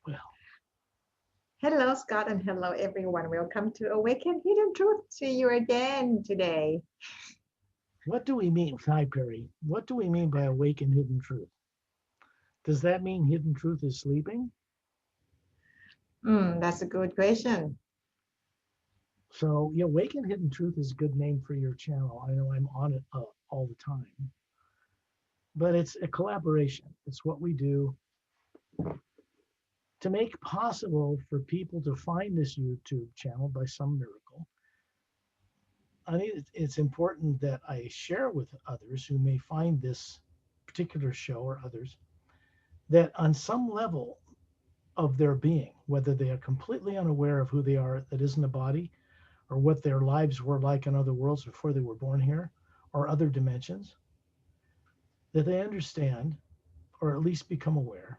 Well, Hello, Scott, and hello, everyone. Welcome to Awaken Hidden Truth. See you again today. what do we mean, Hi Perry? What do we mean by awaken hidden truth? Does that mean hidden truth is sleeping? That's a good question. So, yeah, awaken hidden truth is a good name for your channel. I know I'm on it all the time, but it's a collaboration. It's what we do to make possible for people to find this YouTube channel by some miracle. I think it's important that I share with others who may find this particular show or others that on some level of their being, whether they are completely unaware of who they are that isn't a body, or what their lives were like in other worlds before they were born here, or other dimensions, that they understand or at least become aware.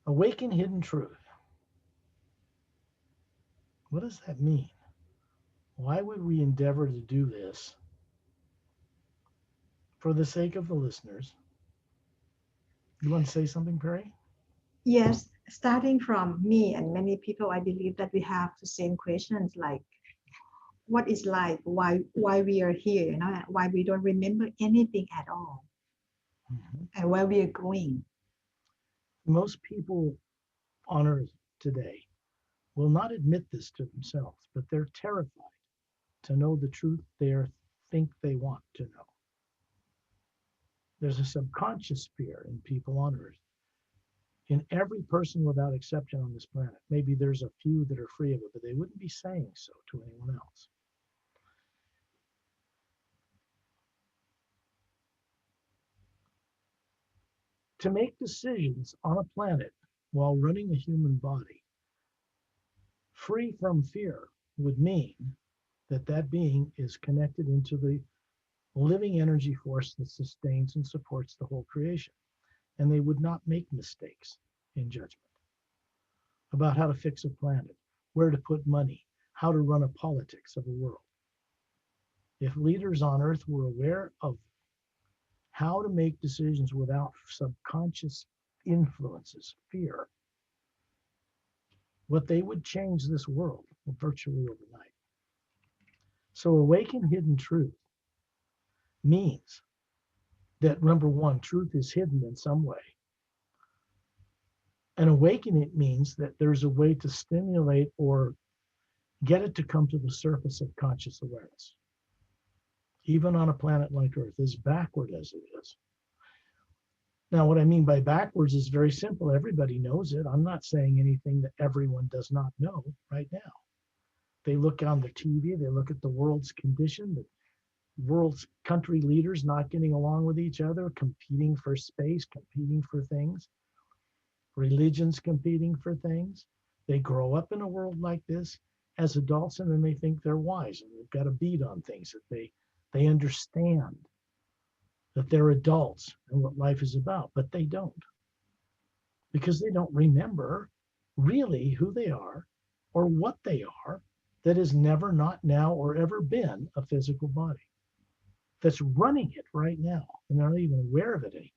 Awaken hidden truth. What does that mean? Why would we endeavor to do this for the sake of the listeners? You want to say something, Perry? Yes, starting from me and many people, I believe that we have the same questions like, what is life? Why we are here? Why we don't remember anything at all, Mhm. and where we are going. Most people on earth today will not admit this to themselves, but they're terrified to know the truth think they want to know. There's a subconscious fear in people on earth, in every person without exception on this planet. Maybe there's a few that are free of it, but they wouldn't be saying so to anyone else. To make decisions on a planet while running a human body free from fear would mean that that being is connected into the living energy force that sustains and supports the whole creation. And they would not make mistakes in judgment about how to fix a planet, where to put money, how to run a politics of a world. If leaders on earth were aware of how to make decisions without subconscious influences, fear, what they would change this world virtually overnight. So awaken hidden truth means that number one, truth is hidden in some way. And awaken it means that there's a way to stimulate or get it to come to the surface of conscious awareness, even on a planet like Earth, as backward as it is. Now, what I mean by backwards is very simple. Everybody knows it. I'm not saying anything that everyone does not know right now. They look on the TV, they look at the world's condition, the world's country leaders not getting along with each other, competing for space, competing for things, religions competing for things. They grow up in a world like this as adults, and then they think they're wise and they've got a beat on things, that they understand that they're adults and what life is about, but they don't, because they don't remember really who they are or what they are, that has never, not now, or ever been a physical body that's running it right now, and they're not even aware of it anymore.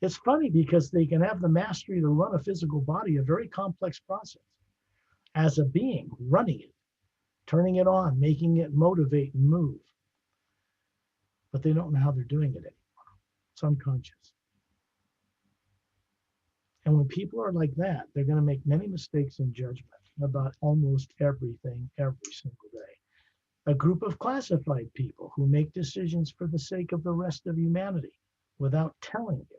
It's funny because they can have the mastery to run a physical body, a very complex process, as a being running it, turning it on, making it motivate and move, but they don't know how they're doing it anymore. It's unconscious. And when people are like that, they're going to make many mistakes in judgment about almost everything every single day. A group of classified people who make decisions for the sake of the rest of humanity without telling you,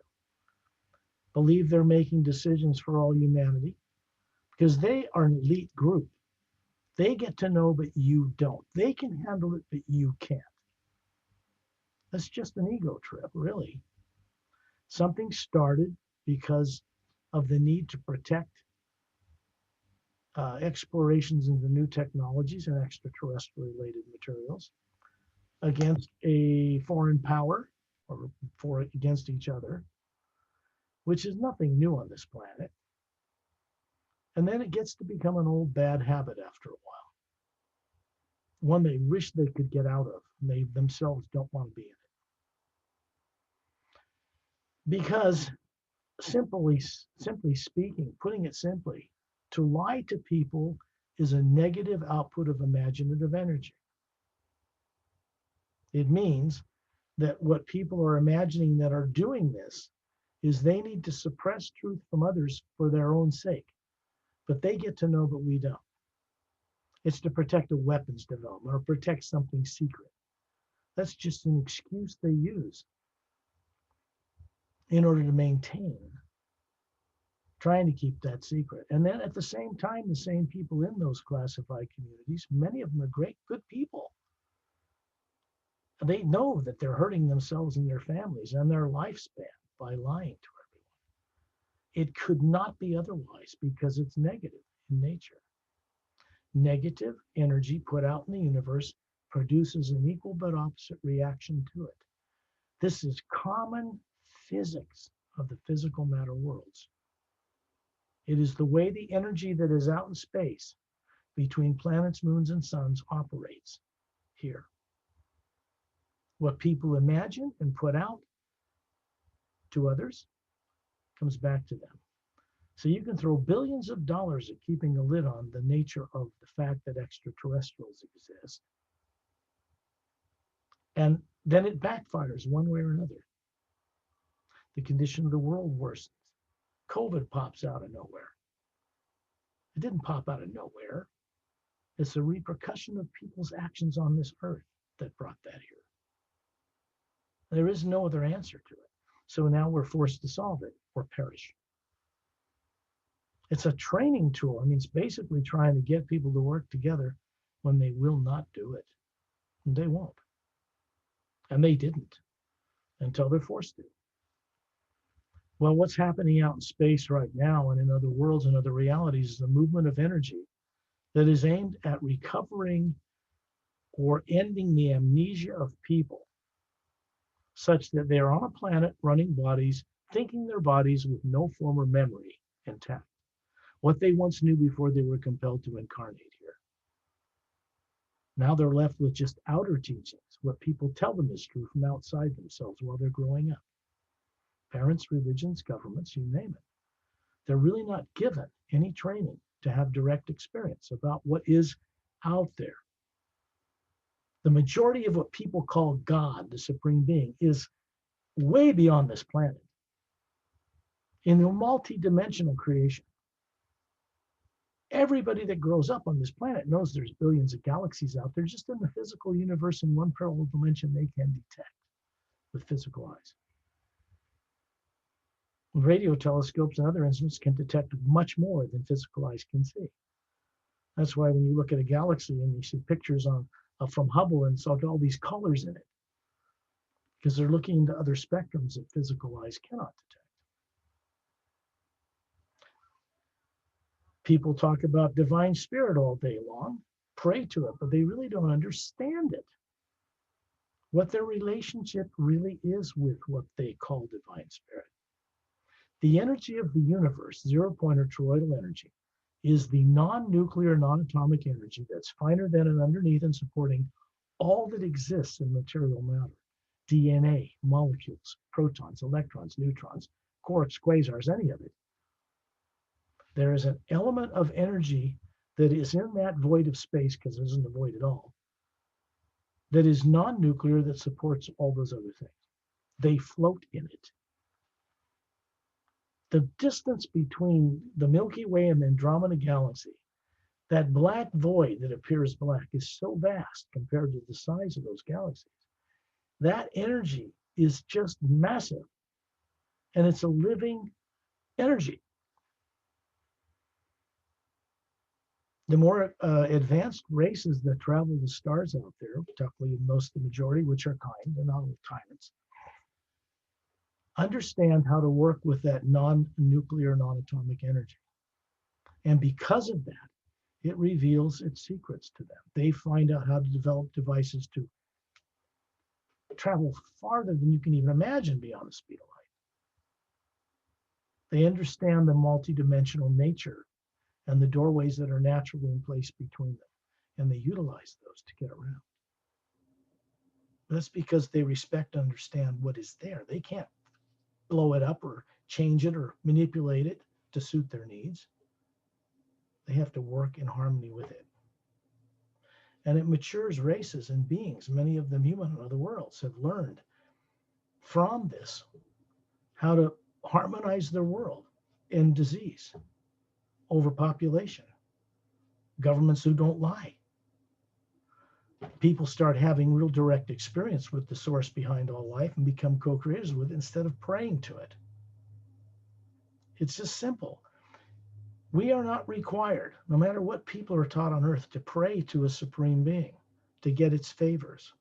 believe they're making decisions for all humanity because they are an elite group. They get to know, but you don't. They can handle it, but you can't. That's just an ego trip, really. Something started because of the need to protect explorations into new technologies and extraterrestrial related materials against a foreign power, or against each other, which is nothing new on this planet. And then it gets to become an old bad habit after a while, one they wish they could get out of, and they themselves don't want to be in it. Because simply speaking, putting it simply, to lie to people is a negative output of imaginative energy. It means that what people are imagining that are doing this is they need to suppress truth from others for their own sake. But they get to know, but we don't. It's to protect a weapons development or protect something secret. That's just an excuse they use in order to maintain trying to keep that secret. And then at the same time, the same people in those classified communities, many of them are great, good people. They know that they're hurting themselves and their families and their lifespan by lying to everyone. It could not be otherwise because it's negative in nature. Negative energy put out in the universe produces an equal but opposite reaction to it. This is common physics of the physical matter worlds. It is the way the energy that is out in space between planets, moons, and suns operates here. What people imagine and put out to others comes back to them. So you can throw billions of dollars at keeping a lid on the nature of the fact that extraterrestrials exist. And then it backfires one way or another. The condition of the world worsens. COVID pops out of nowhere. It didn't pop out of nowhere. It's a repercussion of people's actions on this earth that brought that here. There is no other answer to it. So now we're forced to solve it or perish. It's a training tool. I mean, it's basically trying to get people to work together when they will not do it. And they won't. And they didn't until they're forced to. Well, what's happening out in space right now and in other worlds and other realities is a movement of energy that is aimed at recovering or ending the amnesia of people such that they are on a planet running bodies, thinking their bodies with no former memory intact, what they once knew before they were compelled to incarnate here. Now they're left with just outer teachings, what people tell them is true from outside themselves while they're growing up. Parents, religions, governments, you name it. They're really not given any training to have direct experience about what is out there. The majority of what people call God, the supreme being, is way beyond this planet in a multi-dimensional creation. Everybody that grows up on this planet knows there's billions of galaxies out there just in the physical universe in one parallel dimension they can detect with physical eyes. Radio telescopes and other instruments can detect much more than physical eyes can see. That's why when you look at a galaxy and you see pictures from Hubble and saw all these colors in it, because they're looking into other spectrums that physical eyes cannot detect. People talk about divine spirit all day long, pray to it, but they really don't understand it. What their relationship really is with what they call divine spirit. The energy of the universe, zero-point or toroidal energy, is the non-nuclear, non-atomic energy that's finer than and underneath and supporting all that exists in material matter. DNA, molecules, protons, electrons, neutrons, quarks, quasars, any of it. There is an element of energy that is in that void of space, because there isn't a void at all, that is non-nuclear that supports all those other things. They float in it. The distance between the Milky Way and the Andromeda Galaxy, that black void that appears black, is so vast compared to the size of those galaxies. That energy is just massive, and it's a living energy. The more advanced races that travel the stars out there, particularly the majority, which are kind and not all tyrants, understand how to work with that non-nuclear, non-atomic energy. And because of that, it reveals its secrets to them. They find out how to develop devices to travel farther than you can even imagine beyond the speed of light. They understand the multidimensional nature and the doorways that are naturally in place between them. And they utilize those to get around. That's because they respect and understand what is there. They can't blow it up or change it or manipulate it to suit their needs. They have to work in harmony with it. And it matures races and beings. Many of them human in other worlds have learned from this how to harmonize their world in disease, overpopulation, governments who don't lie. People start having real direct experience with the source behind all life and become co-creators with it instead of praying to it. It's just simple. We are not required, no matter what people are taught on earth, to pray to a supreme being to get its favors.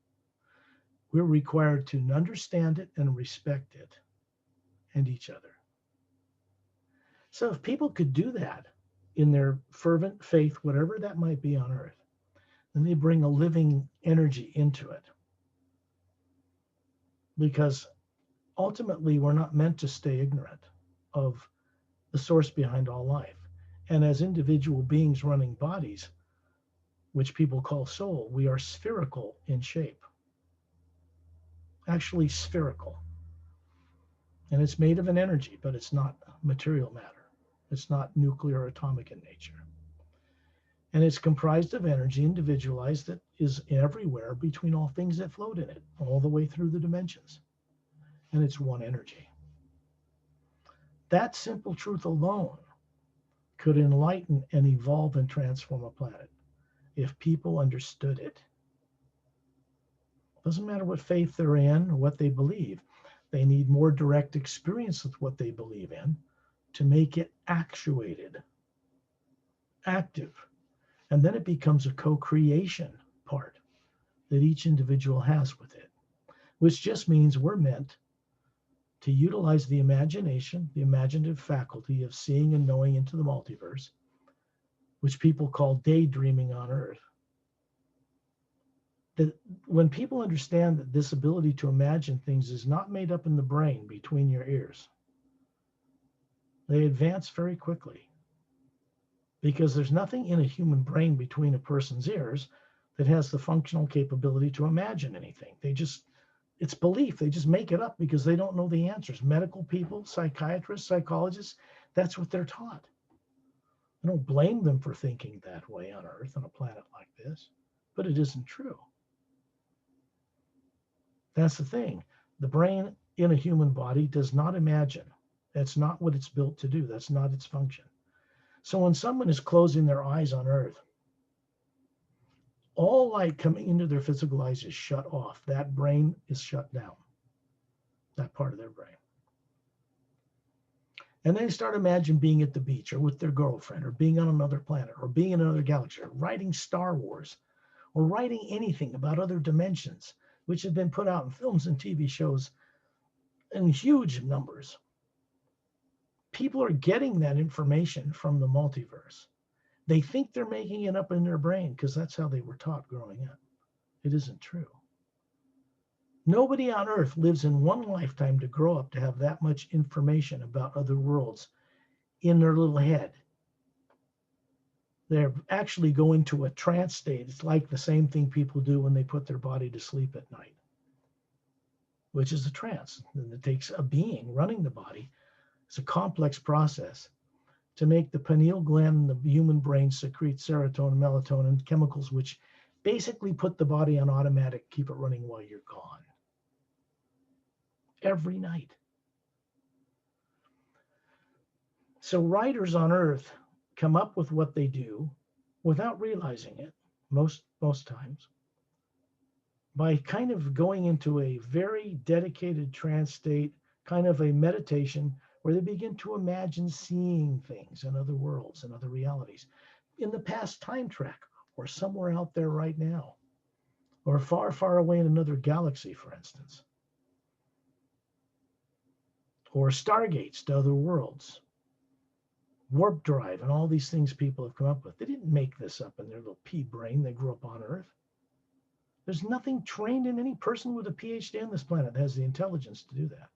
We're required to understand it and respect it and each other. So if people could do that in their fervent faith, whatever that might be on earth, then they bring a living energy into it. Because ultimately, we're not meant to stay ignorant of the source behind all life. And as individual beings running bodies, which people call soul, we are spherical in shape. Actually spherical. And it's made of an energy, but it's not material matter. It's not nuclear or atomic in nature. And it's comprised of energy, individualized, that is everywhere between all things that float in it, all the way through the dimensions. And it's one energy. That simple truth alone could enlighten and evolve and transform a planet if people understood it. Doesn't matter what faith they're in or what they believe. They need more direct experience with what they believe in to make it actuated, active. And then it becomes a co-creation part that each individual has with it, which just means we're meant to utilize the imagination, the imaginative faculty of seeing and knowing into the multiverse, which people call daydreaming on Earth. That when people understand that this ability to imagine things is not made up in the brain between your ears, they advance very quickly. Because there's nothing in a human brain between a person's ears that has the functional capability to imagine anything. It's belief. They just make it up because they don't know the answers. Medical people, psychiatrists, psychologists, that's what they're taught. I don't blame them for thinking that way on Earth, on a planet like this, but it isn't true. That's the thing. The brain in a human body does not imagine. That's not what it's built to do. That's not its function. So when someone is closing their eyes on Earth, all light coming into their physical eyes is shut off. That brain is shut down, that part of their brain. And they start imagining being at the beach or with their girlfriend or being on another planet or being in another galaxy or writing Star Wars or writing anything about other dimensions, which have been put out in films and TV shows in huge numbers. People are getting that information from the multiverse. They think they're making it up in their brain because that's how they were taught growing up. It isn't true. Nobody on Earth lives in one lifetime to grow up to have that much information about other worlds in their little head. They're actually going to a trance state. It's like the same thing people do when they put their body to sleep at night, which is a trance. And it takes a being running the body. It's a complex process to make the pineal gland in the human brain secrete serotonin, melatonin, chemicals, which basically put the body on automatic, keep it running while you're gone. Every night. So writers on Earth come up with what they do without realizing it, most times, by kind of going into a very dedicated trance state, kind of a meditation, where they begin to imagine seeing things in other worlds and other realities in the past time track or somewhere out there right now or far, far away in another galaxy, for instance, or stargates to other worlds, warp drive, and all these things people have come up with. They didn't make this up in their little pea brain. They grew up on Earth. There's nothing trained in any person with a PhD on this planet that has the intelligence to do that.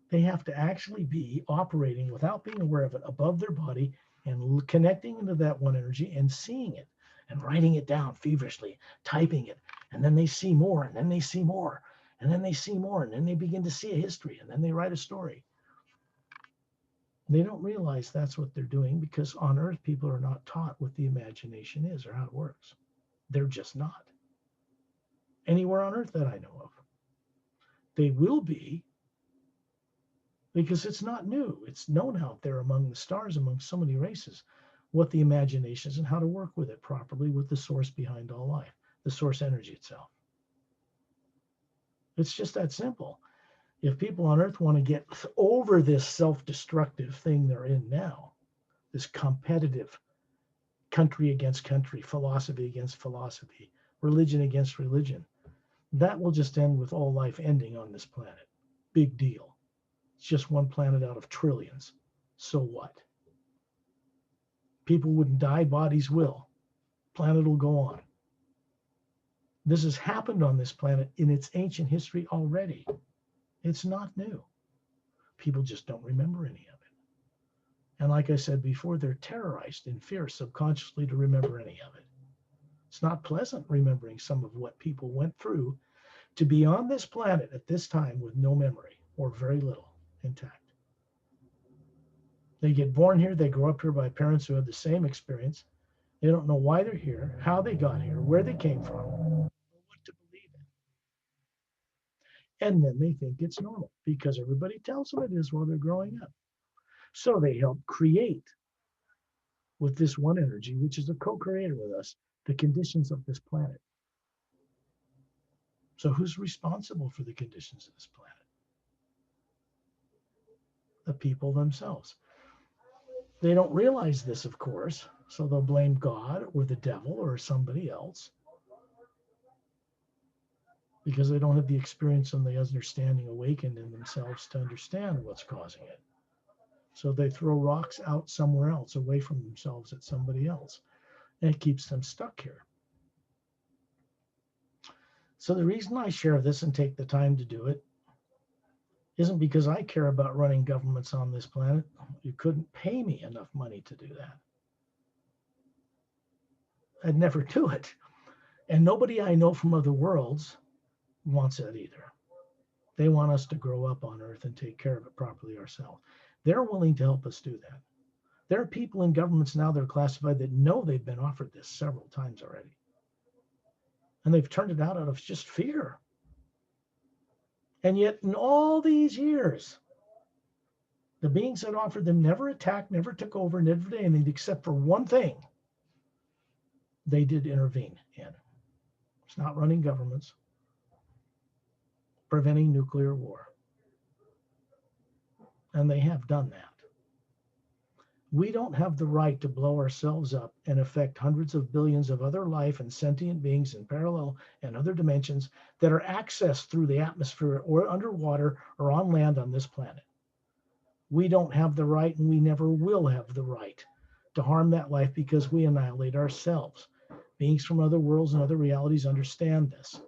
They have to actually be operating without being aware of it above their body and connecting into that one energy and seeing it and writing it down feverishly, typing it. And then they see more, and then they see more, and then they see more, and then they begin to see a history, and then they write a story. They don't realize that's what they're doing because on Earth, people are not taught what the imagination is or how it works. They're just not. Anywhere on Earth that I know of. They will be because it's not new. It's known out there among the stars, among so many races, what the imagination is and how to work with it properly with the source behind all life, the source energy itself. It's just that simple. If people on Earth want to get over this self-destructive thing they're in now, this competitive country against country, philosophy against philosophy, religion against religion, that will just end with all life ending on this planet. Big deal. It's just one planet out of trillions. So what? People wouldn't die, bodies will. Planet will go on. This has happened on this planet in its ancient history already. It's not new. People just don't remember any of it. And like I said before, they're terrorized in fear subconsciously to remember any of it. It's not pleasant remembering some of what people went through to be on this planet at this time with no memory or very little intact. They get born here, they grow up here by parents who had the same experience. They don't know why they're here, how they got here, where they came from, or what to believe in. And then they think it's normal because everybody tells them it is while they're growing up. So they help create with this one energy, which is a co-creator with us, the conditions of this planet. So who's responsible for the conditions of this planet? The people themselves. They don't realize this, of course, so they'll blame God or the devil or somebody else because they don't have the experience and the understanding awakened in themselves to understand what's causing it. So they throw rocks out somewhere else, away from themselves at somebody else, and it keeps them stuck here. So the reason I share this and take the time to do it isn't because I care about running governments on this planet. You couldn't pay me enough money to do that. I'd never do it. And nobody I know from other worlds wants that either. They want us to grow up on Earth and take care of it properly ourselves. They're willing to help us do that. There are people in governments now that are classified that know they've been offered this several times already. And they've turned it out of just fear. And yet, in all these years, the beings that offered them never attacked, never took over, never did anything except for one thing they did intervene in. It's not running governments, preventing nuclear war. And they have done that. We don't have the right to blow ourselves up and affect hundreds of billions of other life and sentient beings in parallel and other dimensions that are accessed through the atmosphere or underwater or on land on this planet. We don't have the right, and we never will have the right to harm that life because we annihilate ourselves. Beings from other worlds and other realities understand this.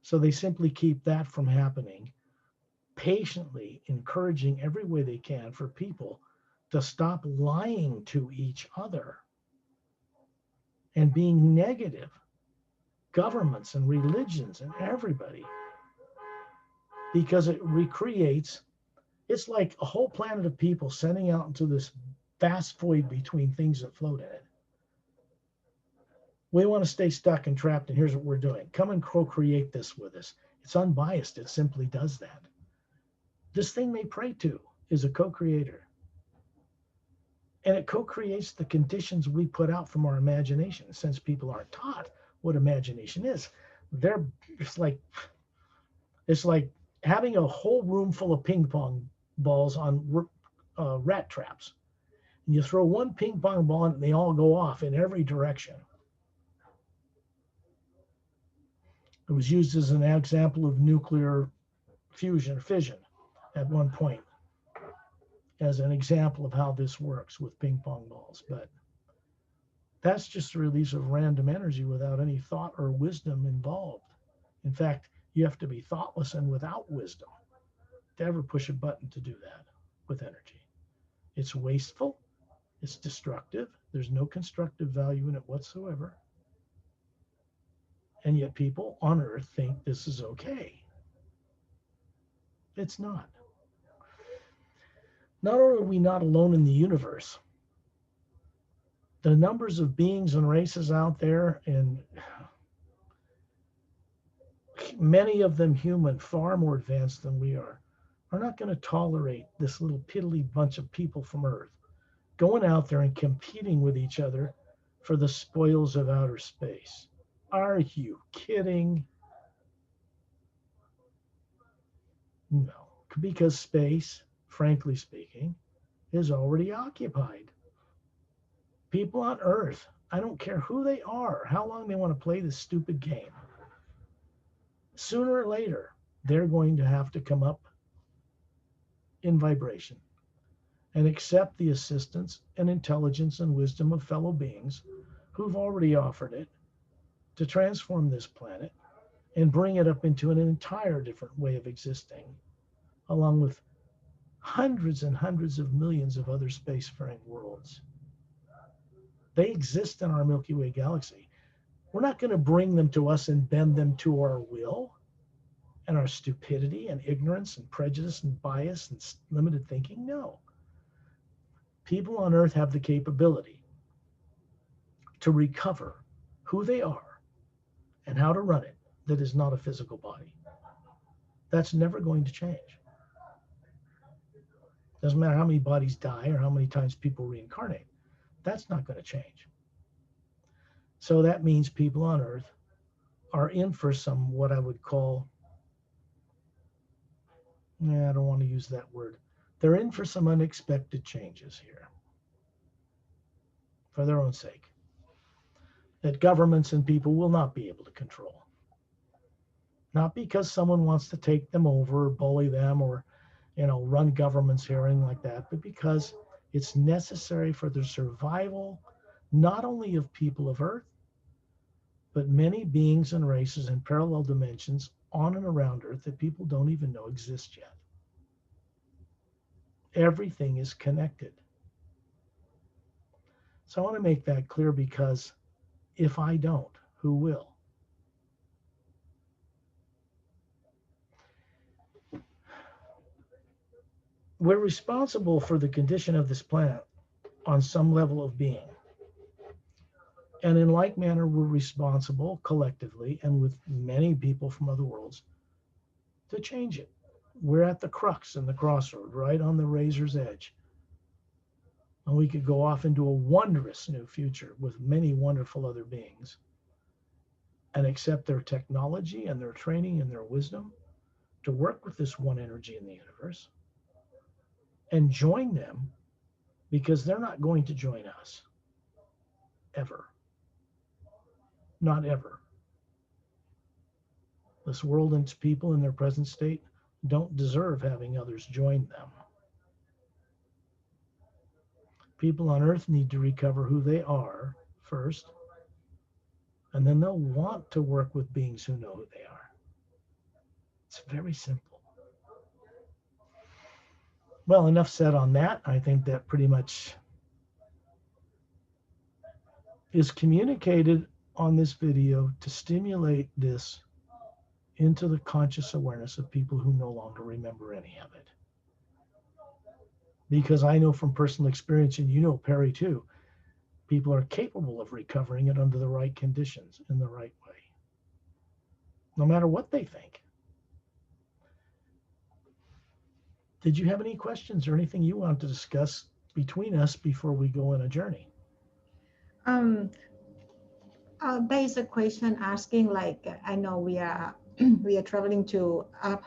So they simply keep that from happening, patiently encouraging every way they can for people to stop lying to each other and being negative, governments and religions and everybody, because it recreates, it's like a whole planet of people sending out into this vast void between things that float in it. We want to stay stuck and trapped, and here's what we're doing. Come and co-create this with us. It's unbiased. It simply does that. This thing they pray to is a co-creator. And it co-creates the conditions we put out from our imagination. Since people aren't taught what imagination is, they're it's like having a whole room full of ping pong balls on rat traps. And you throw one ping pong ball in, and they all go off in every direction. It was used as an example of nuclear fusion or fission at one point as an example of how this works with ping pong balls. But that's just a release of random energy without any thought or wisdom involved. In fact, you have to be thoughtless and without wisdom to ever push a button to do that with energy. It's wasteful, It's destructive. There's no constructive value in it whatsoever. And yet people on earth think this is okay. It's not. Not only are we not alone in the universe, the numbers of beings and races out there, and many of them human, far more advanced than we are not going to tolerate this little piddly bunch of people from Earth going out there and competing with each other for the spoils of outer space. Are you kidding? No, because space, frankly speaking, is already occupied. People on Earth, I don't care who they are, how long they want to play this stupid game, sooner or later, they're going to have to come up in vibration and accept the assistance and intelligence and wisdom of fellow beings who've already offered it to transform this planet and bring it up into an entire different way of existing, along with hundreds and hundreds of millions of other spacefaring worlds. They exist in our Milky Way galaxy. We're not going to bring them to us and bend them to our will and our stupidity and ignorance and prejudice and bias and limited thinking. No. People on Earth have the capability to recover who they are and how to run it that is not a physical body. That's never going to change. Doesn't matter how many bodies die or how many times people reincarnate. That's not going to change. So that means people on Earth are in for some what I would call, I don't want to use that word. They're in for some unexpected changes here for their own sake that governments and people will not be able to control. Not because someone wants to take them over or bully them or, run governments here and like that, but because it's necessary for the survival not only of people of Earth, but many beings and races in parallel dimensions on and around Earth that people don't even know exist yet. Everything is connected. So I want to make that clear because if I don't, who will? We're responsible for the condition of this planet on some level of being. And in like manner, we're responsible collectively and with many people from other worlds to change it. We're at the crux and the crossroad, right on the razor's edge. And we could go off into a wondrous new future with many wonderful other beings and accept their technology and their training and their wisdom to work with this one energy in the universe and join them because they're not going to join us ever. Not ever. This world and its people in their present state don't deserve having others join them. People on Earth need to recover who they are first, and then they'll want to work with beings who know who they are. It's very simple. Well, enough said on that. I think that pretty much is communicated on this video to stimulate this into the conscious awareness of people who no longer remember any of it. Because I know from personal experience, and you know, Perry, too, people are capable of recovering it under the right conditions in the right way, no matter what they think. Did you have any questions or anything you want to discuss between us before we go on a journey? Um, there is a question asking, like, I know we are we are traveling to up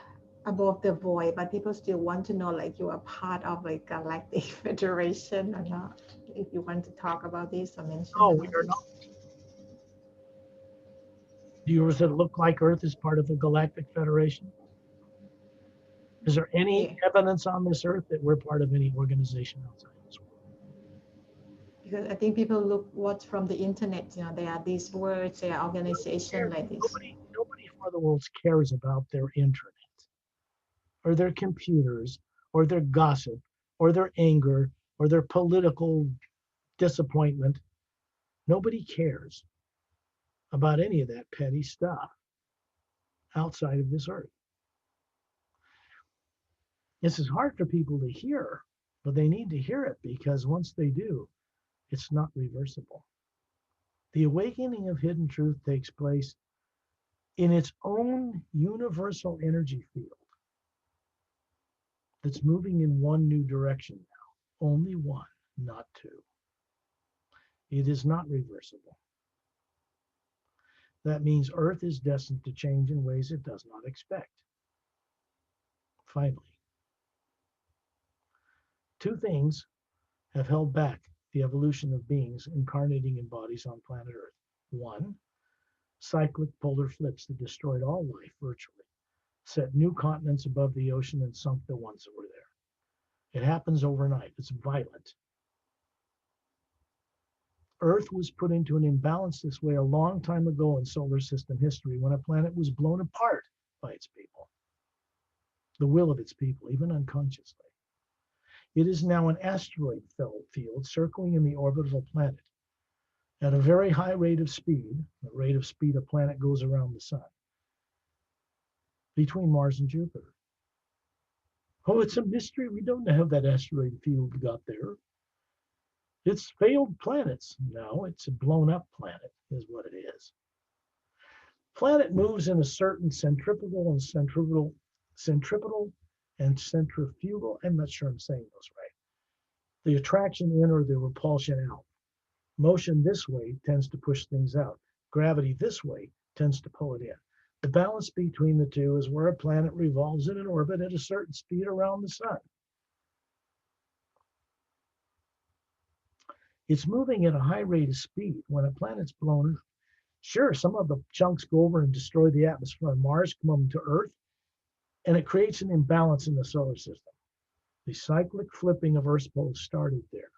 above the void, but people still want to know, like, you are part of a galactic federation or not. If you want to talk about this or mention No, we about are not. this. Do you, does it look like Earth is part of a galactic federation? Is there any Yeah, evidence on this Earth that we're part of any organization outside this world? because I think people look what's from the internet. You know, there are these words, there are organization like this. Nobody from other worlds cares about their internet or their computers or their gossip or their anger or their political disappointment. Nobody cares about any of that petty stuff outside of this earth. This is hard for people to hear, but they need to hear it because once they do, it's not reversible. The awakening of hidden truth takes place in its own universal energy field that's moving in one new direction now. Only one, not two. It is not reversible. That means Earth is destined to change in ways it does not expect. Finally, two things have held back the evolution of beings incarnating in bodies on planet Earth. One, cyclic polar flips that destroyed all life virtually, set new continents above the ocean and sunk the ones that were there. It happens overnight. It's violent. Earth was put into an imbalance this way a long time ago in solar system history when a planet was blown apart by its people, the will of its people, even unconsciously. It is now an asteroid field circling in the orbit of a planet at a very high rate of speed, the rate of speed a planet goes around the sun, between Mars and Jupiter. Oh, it's a mystery. We don't know how that asteroid field got there. It's failed planets. No, it's a blown up planet, is what it is. Planet moves in a certain centripetal and centrifugal. I'm not sure I'm saying those right. The attraction in or the repulsion out. Motion this way tends to push things out. Gravity this way tends to pull it in. The balance between the two is where a planet revolves in an orbit at a certain speed around the sun. It's moving at a high rate of speed when a planet's blown up. Sure, some of the chunks go over and destroy the atmosphere on Mars, come up to Earth, and it creates an imbalance in the solar system. The cyclic flipping of Earth's poles started there.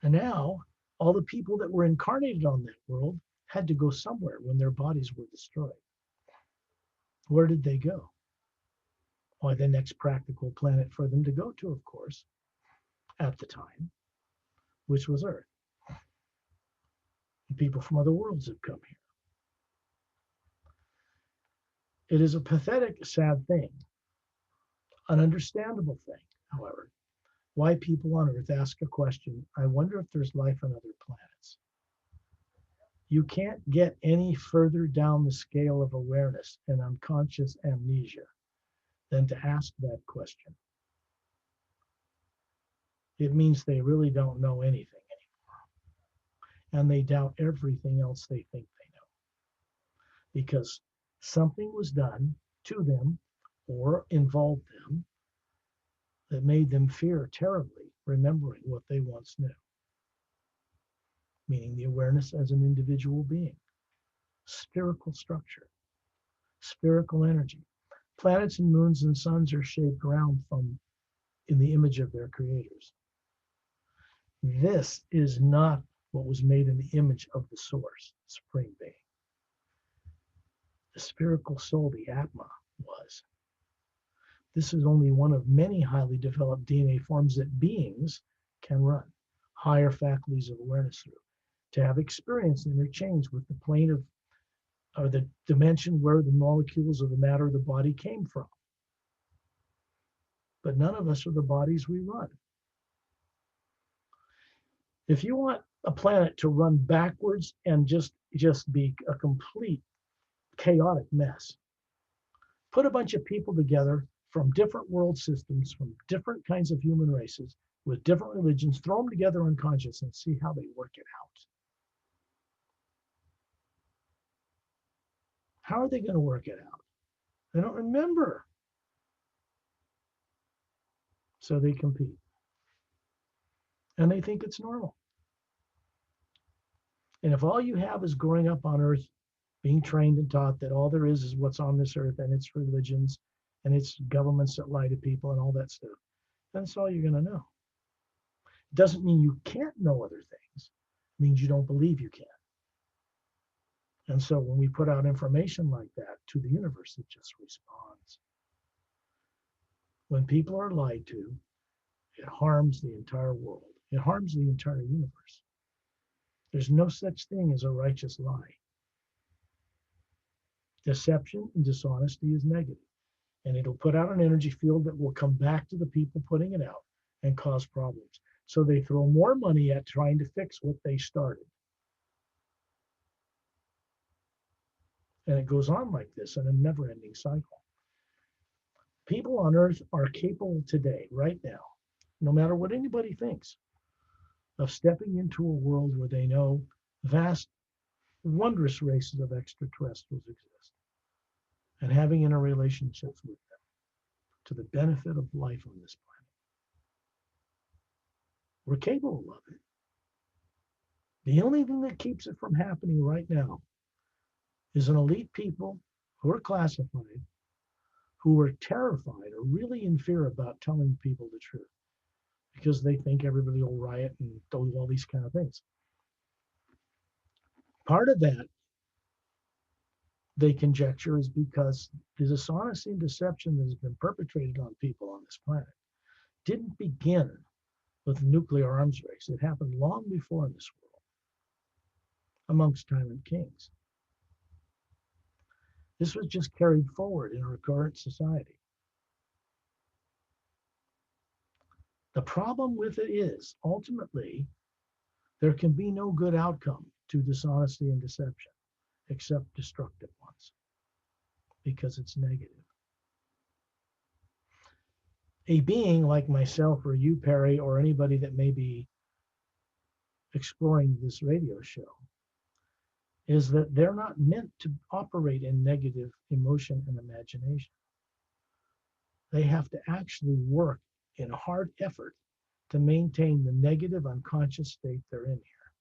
And now, all the people that were incarnated on that world had to go somewhere when their bodies were destroyed. Where did they go? Why, the next practical planet for them to go to, of course, at the time, which was Earth. And people from other worlds have come here. It is a pathetic, sad thing, an understandable thing, however, why people on Earth ask a question, I wonder if there's life on other planets. You can't get any further down the scale of awareness and unconscious amnesia than to ask that question. It means they really don't know anything anymore. And they doubt everything else they think they know. Because something was done to them or involved them that made them fear terribly remembering what they once knew. Meaning the awareness as an individual being, spherical structure, spherical energy. Planets and moons and suns are shaped around from in the image of their creators. This is not what was made in the image of the source, supreme being. The spherical soul, the Atma, was. This is only one of many highly developed DNA forms that beings can run higher faculties of awareness through, to have experience and interchange with the plane of, or the dimension where the molecules of the matter of the body came from. But none of us are the bodies we run. If you want a planet to run backwards and just be a complete chaotic mess, put a bunch of people together from different world systems, from different kinds of human races, with different religions, throw them together unconscious and see how they work it out. How are they going to work it out? They don't remember. So they compete. And they think it's normal. And if all you have is growing up on Earth, being trained and taught that all there is what's on this Earth and its religions and its governments that lie to people and all that stuff, that's all you're going to know. It doesn't mean you can't know other things. It means you don't believe you can. And so when we put out information like that to the universe, it just responds. When people are lied to It harms the entire world. It harms the entire universe. There's no such thing as a righteous lie. Deception and dishonesty is negative, and it'll put out an energy field that will come back to the people putting it out and cause problems. So they throw more money at trying to fix what they started. And it goes on like this in a never ending cycle. People on earth are capable today, right now, no matter what anybody thinks, of stepping into a world where they know vast, wondrous races of extraterrestrials exist and having interrelationships with them to the benefit of life on this planet. We're capable of it. The only thing that keeps it from happening right now is an elite people who are classified, who are terrified or really in fear about telling people the truth because they think everybody will riot and do all these kind of things. Part of that, they conjecture, is because the dishonesty and deception that has been perpetrated on people on this planet didn't begin with the nuclear arms race. It happened long before in this world amongst tyrant kings. This was just carried forward in our current society. The problem with it is, ultimately, there can be no good outcome to dishonesty and deception except destructive ones because it's negative. A being like myself or you, Perry, or anybody that may be exploring this radio show is that they're not meant to operate in negative emotion and imagination. They have to actually work in hard effort to maintain the negative unconscious state they're in here.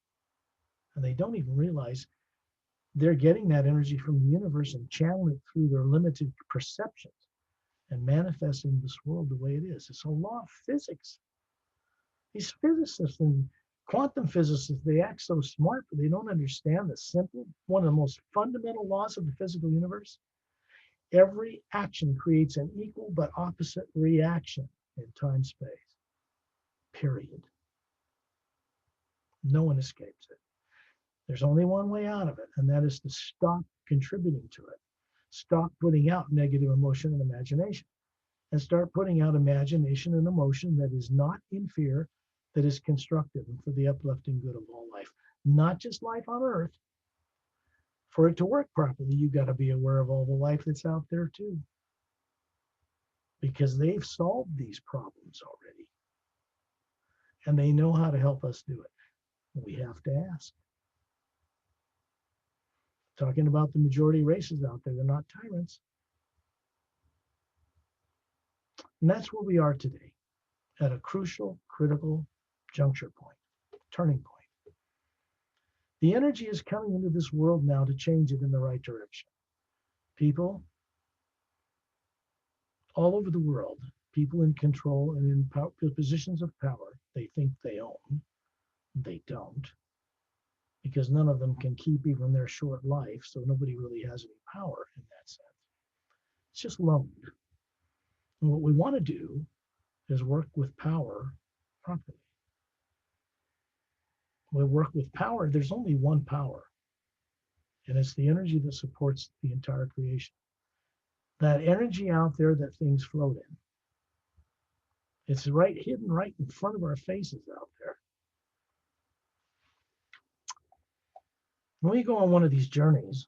And they don't even realize they're getting that energy from the universe and channeling it through their limited perceptions and manifesting this world the way it is. It's a law of physics. These physicists and quantum physicists, they act so smart, but they don't understand the simple, one of the most fundamental laws of the physical universe. Every action creates an equal but opposite reaction in time-space, period. No one escapes it. There's only one way out of it, and that is to stop contributing to it. Stop putting out negative emotion and imagination, and start putting out imagination and emotion that is not in fear, that is constructive and for the uplifting good of all life, not just life on Earth. For it to work properly, you've got to be aware of all the life that's out there too, because they've solved these problems already, and they know how to help us do it. We have to ask. Talking about the majority races out there, they're not tyrants. And that's where we are today, at a crucial, critical juncture point, turning point. The energy is coming into this world now to change it in the right direction. People all over the world, people in control and in positions of power, they think they own. They don't, because none of them can keep even their short life, so nobody really has any power in that sense. It's just loaned. And what we want to do is work with power properly. When we work with power, there's only one power, and it's the energy that supports the entire creation. That energy out there that things float in. It's right hidden right in front of our faces out there. When we go on one of these journeys,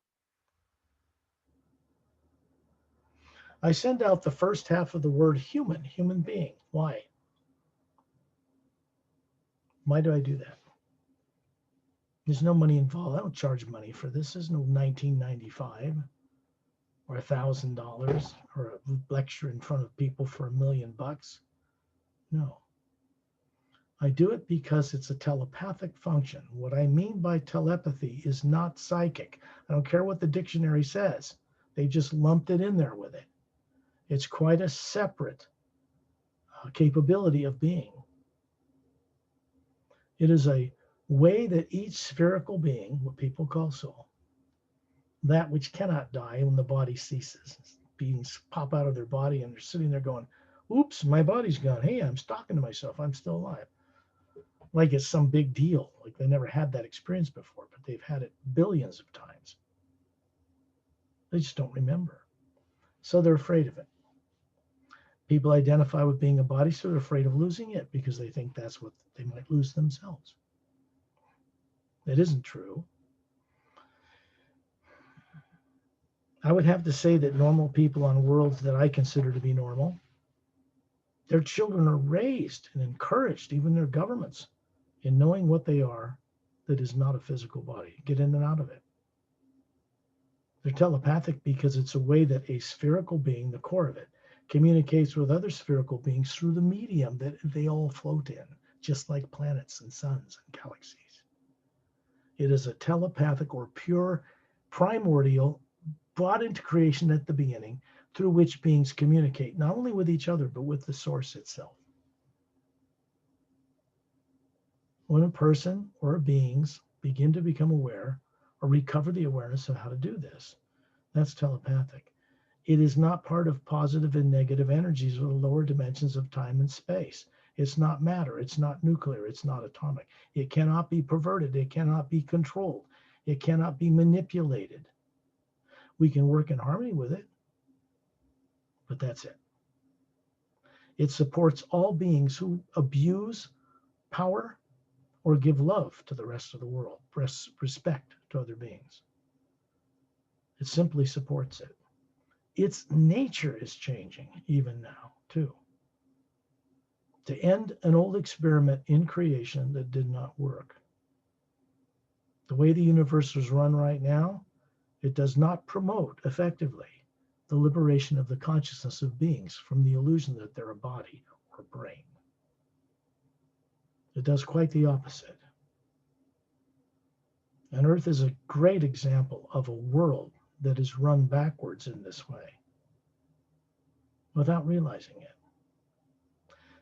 I send out the first half of the word human, human being. Why? Why do I do that? There's no money involved. I don't charge money for this. There's no 1995 or $1,000 or a lecture in front of people for $1 million. No. I do it because it's a telepathic function. What I mean by telepathy is not psychic. I don't care what the dictionary says. They just lumped it in there with it. It's quite a separate capability of being. It is a way that each spherical being, what people call soul, that which cannot die when the body ceases. Beings pop out of their body and they're sitting there going, Oops, my body's gone. Hey, I'm talking to myself. I'm still alive. Like it's some big deal. Like they never had that experience before, but they've had it billions of times. They just don't remember. So they're afraid of it. People identify with being a body, so they're afraid of losing it because they think that's what they might lose themselves. It isn't true. I would have to say that normal people on worlds that I consider to be normal, their children are raised and encouraged, even their governments, in knowing what they are that is not a physical body. Get in and out of it. They're telepathic because it's a way that a spherical being, the core of it, communicates with other spherical beings through the medium that they all float in, just like planets and suns and galaxies. It is a telepathic or pure primordial brought into creation at the beginning through which beings communicate not only with each other but with the source itself. When a person or beings begin to become aware or recover the awareness of how to do this, that's telepathic. It is not part of positive and negative energies or the lower dimensions of time and space. It's not matter. It's not nuclear. It's not atomic. It cannot be perverted. It cannot be controlled. It cannot be manipulated. We can work in harmony with it, but that's it. It supports all beings who abuse power or give love to the rest of the world, respect to other beings. It simply supports it. Its nature is changing even now, too, to end an old experiment in creation that did not work. The way the universe is run right now, it does not promote effectively the liberation of the consciousness of beings from the illusion that they're a body or brain. It does quite the opposite. And Earth is a great example of a world that is run backwards in this way without realizing it.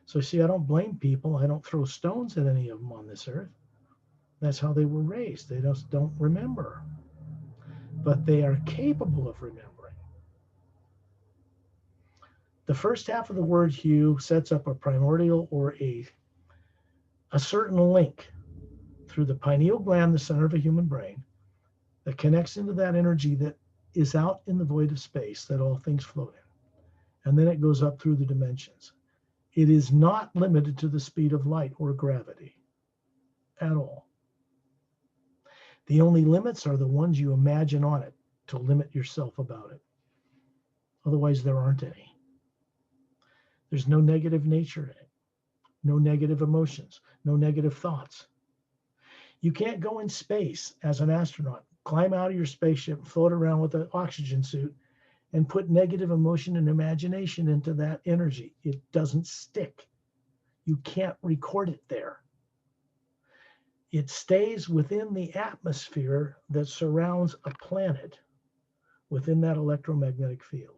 So, see, I don't blame people. I don't throw stones at any of them on this earth. That's how they were raised. They just don't remember. But they are capable of remembering. The first half of the word hue sets up a primordial or a certain link through the pineal gland, the center of a human brain, that connects into that energy that is out in the void of space that all things float in. And then it goes up through the dimensions. It is not limited to the speed of light or gravity at all. The only limits are the ones you imagine on it to limit yourself about it. Otherwise, there aren't any. There's no negative nature in it, no negative emotions, no negative thoughts. You can't go in space as an astronaut, climb out of your spaceship, float around with an oxygen suit, and put negative emotion and imagination into that energy. It doesn't stick. You can't record it there. It stays within the atmosphere that surrounds a planet within that electromagnetic field.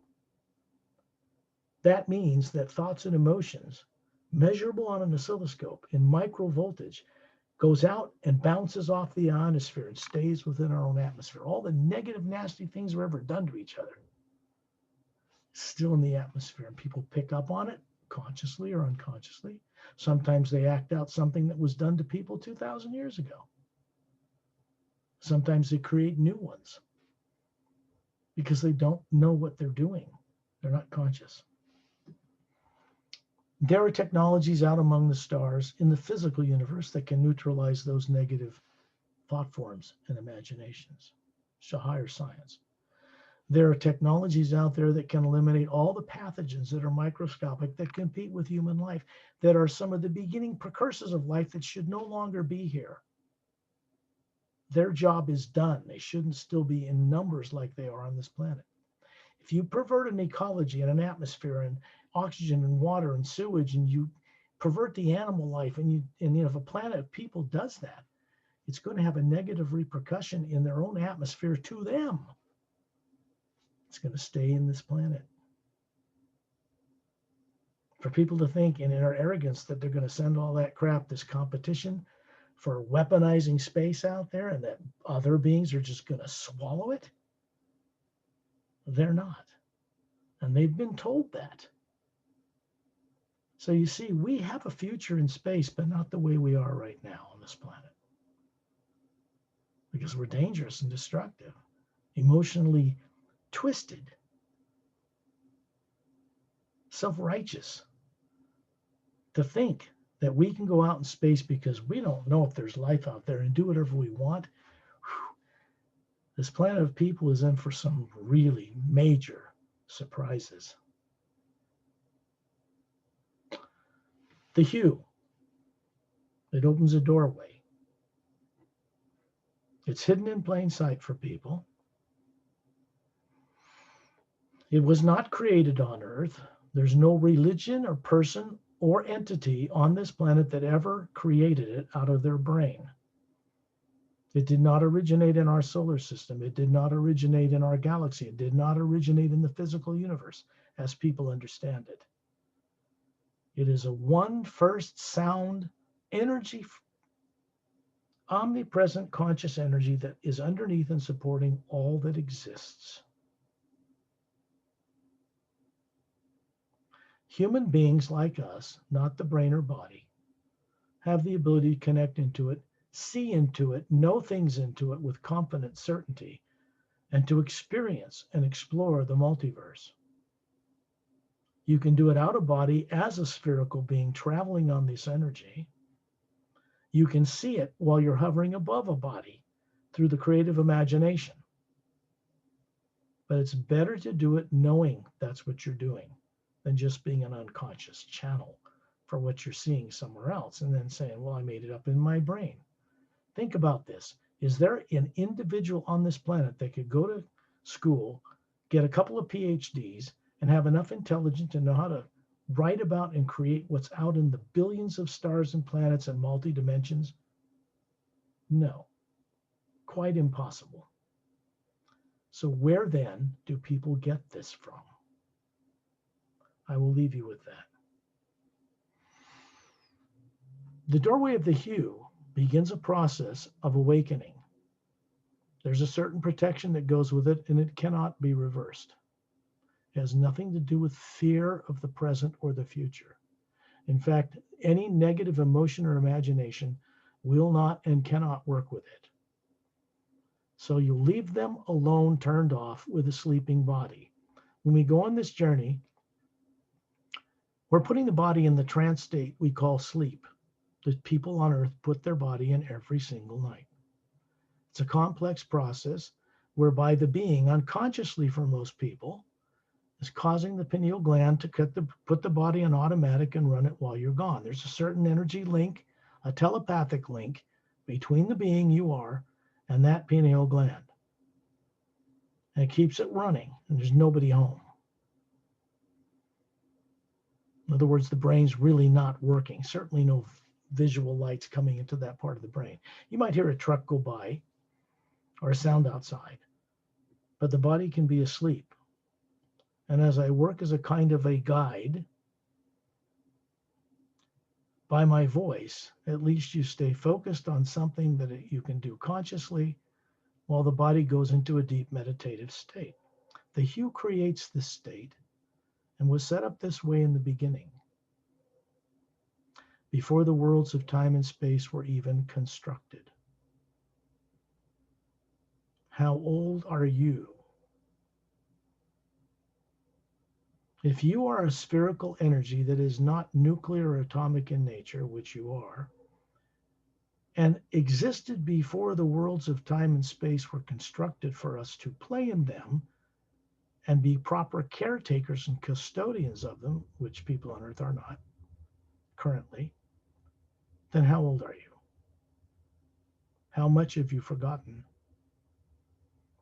That means that thoughts and emotions, measurable on an oscilloscope in micro voltage, goes out and bounces off the ionosphere and stays within our own atmosphere. All the negative, nasty things we're ever done to each other, still in the atmosphere, and people pick up on it consciously or unconsciously. Sometimes they act out something that was done to people 2,000 years ago. Sometimes they create new ones because they don't know what they're doing. They're not conscious. There are technologies out among the stars in the physical universe that can neutralize those negative thought forms and imaginations. It's a higher science. There are technologies out there that can eliminate all the pathogens that are microscopic that compete with human life, that are some of the beginning precursors of life that should no longer be here. Their job is done. They shouldn't still be in numbers like they are on this planet. If you pervert an ecology and an atmosphere and oxygen and water and sewage, and you pervert the animal life, and if a planet of people does that, it's going to have a negative repercussion in their own atmosphere to them. It's going to stay in this planet. For people to think in their arrogance that they're going to send all that crap, this competition for weaponizing space out there, and that other beings are just going to swallow it, they're not. And they've been told that. So you see, we have a future in space, but not the way we are right now on this planet. Because we're dangerous and destructive, emotionally twisted, self-righteous. To think that we can go out in space because we don't know if there's life out there and do whatever we want. Whew, this planet of people is in for some really major surprises. The hue, it opens a doorway. It's hidden in plain sight for people. It was not created on Earth. There's no religion or person or entity on this planet that ever created it out of their brain. It did not originate in our solar system. It did not originate in our galaxy. It did not originate in the physical universe as people understand it. It is a one first sound energy, omnipresent conscious energy that is underneath and supporting all that exists. Human beings like us, not the brain or body, have the ability to connect into it, see into it, know things into it with confident certainty, and to experience and explore the multiverse. You can do it out of body as a spherical being traveling on this energy. You can see it while you're hovering above a body through the creative imagination. But it's better to do it knowing that's what you're doing than just being an unconscious channel for what you're seeing somewhere else and then saying, well, I made it up in my brain. Think about this. Is there an individual on this planet that could go to school, get a couple of PhDs, and have enough intelligence to know how to write about and create what's out in the billions of stars and planets and multi-dimensions? No, quite impossible. So where then do people get this from? I will leave you with that. The doorway of the hue begins a process of awakening. There's a certain protection that goes with it, and it cannot be reversed. It has nothing to do with fear of the present or the future. In fact, any negative emotion or imagination will not and cannot work with it. So you leave them alone, turned off with a sleeping body. When we go on this journey, we're putting the body in the trance state we call sleep. The people on earth put their body in every single night. It's a complex process whereby the being, unconsciously for most people, is causing the pineal gland to put the body on automatic and run it while you're gone. There's a certain energy link, a telepathic link between the being you are and that pineal gland. And it keeps it running, and there's nobody home. In other words, the brain's really not working. Certainly no visual lights coming into that part of the brain. You might hear a truck go by or a sound outside, but the body can be asleep. And as I work as a kind of a guide, by my voice, at least you stay focused on something that you can do consciously while the body goes into a deep meditative state. The hue creates this state and was set up this way in the beginning, before the worlds of time and space were even constructed. How old are you? If you are a spherical energy that is not nuclear or atomic in nature, which you are, and existed before the worlds of time and space were constructed for us to play in them and be proper caretakers and custodians of them, which people on earth are not currently, then how old are you? How much have you forgotten?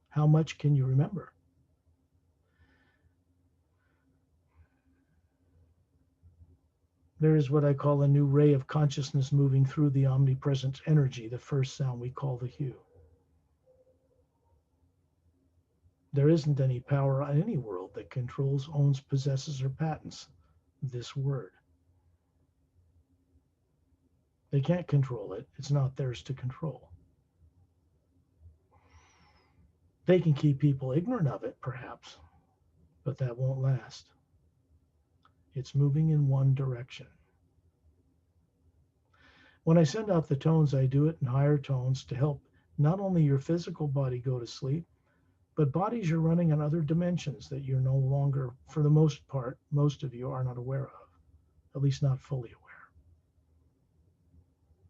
How much can you remember? There is what I call a new ray of consciousness moving through the omnipresent energy, the first sound we call the hue. There isn't any power on any world that controls, owns, possesses, or patents this word. They can't control it. It's not theirs to control. They can keep people ignorant of it, perhaps, but that won't last. It's moving in one direction. When I send out the tones, I do it in higher tones to help not only your physical body go to sleep, but bodies you're running on other dimensions that you're no longer, for the most part, most of you are not aware of, at least not fully aware.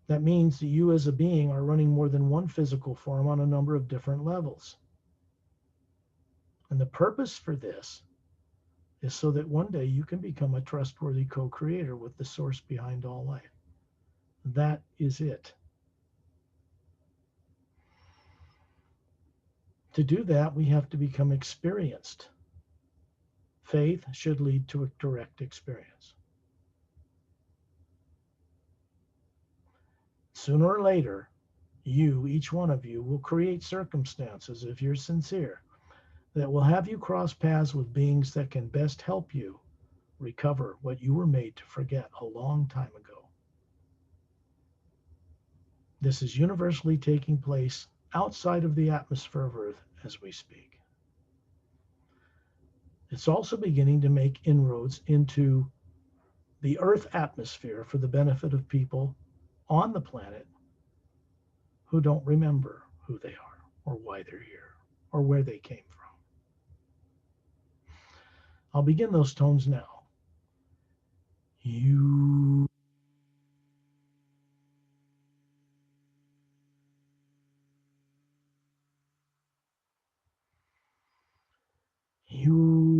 That means that you as a being are running more than one physical form on a number of different levels. And the purpose for this is so that one day you can become a trustworthy co-creator with the source behind all life. That is it. To do that, we have to become experienced. Faith should lead to a direct experience. Sooner or later, you, each one of you, will create circumstances, if you're sincere, that will have you cross paths with beings that can best help you recover what you were made to forget a long time ago. This is universally taking place outside of the atmosphere of Earth as we speak. It's also beginning to make inroads into the Earth atmosphere for the benefit of people on the planet who don't remember who they are or why they're here or where they came from. I'll begin those tones now. You. You.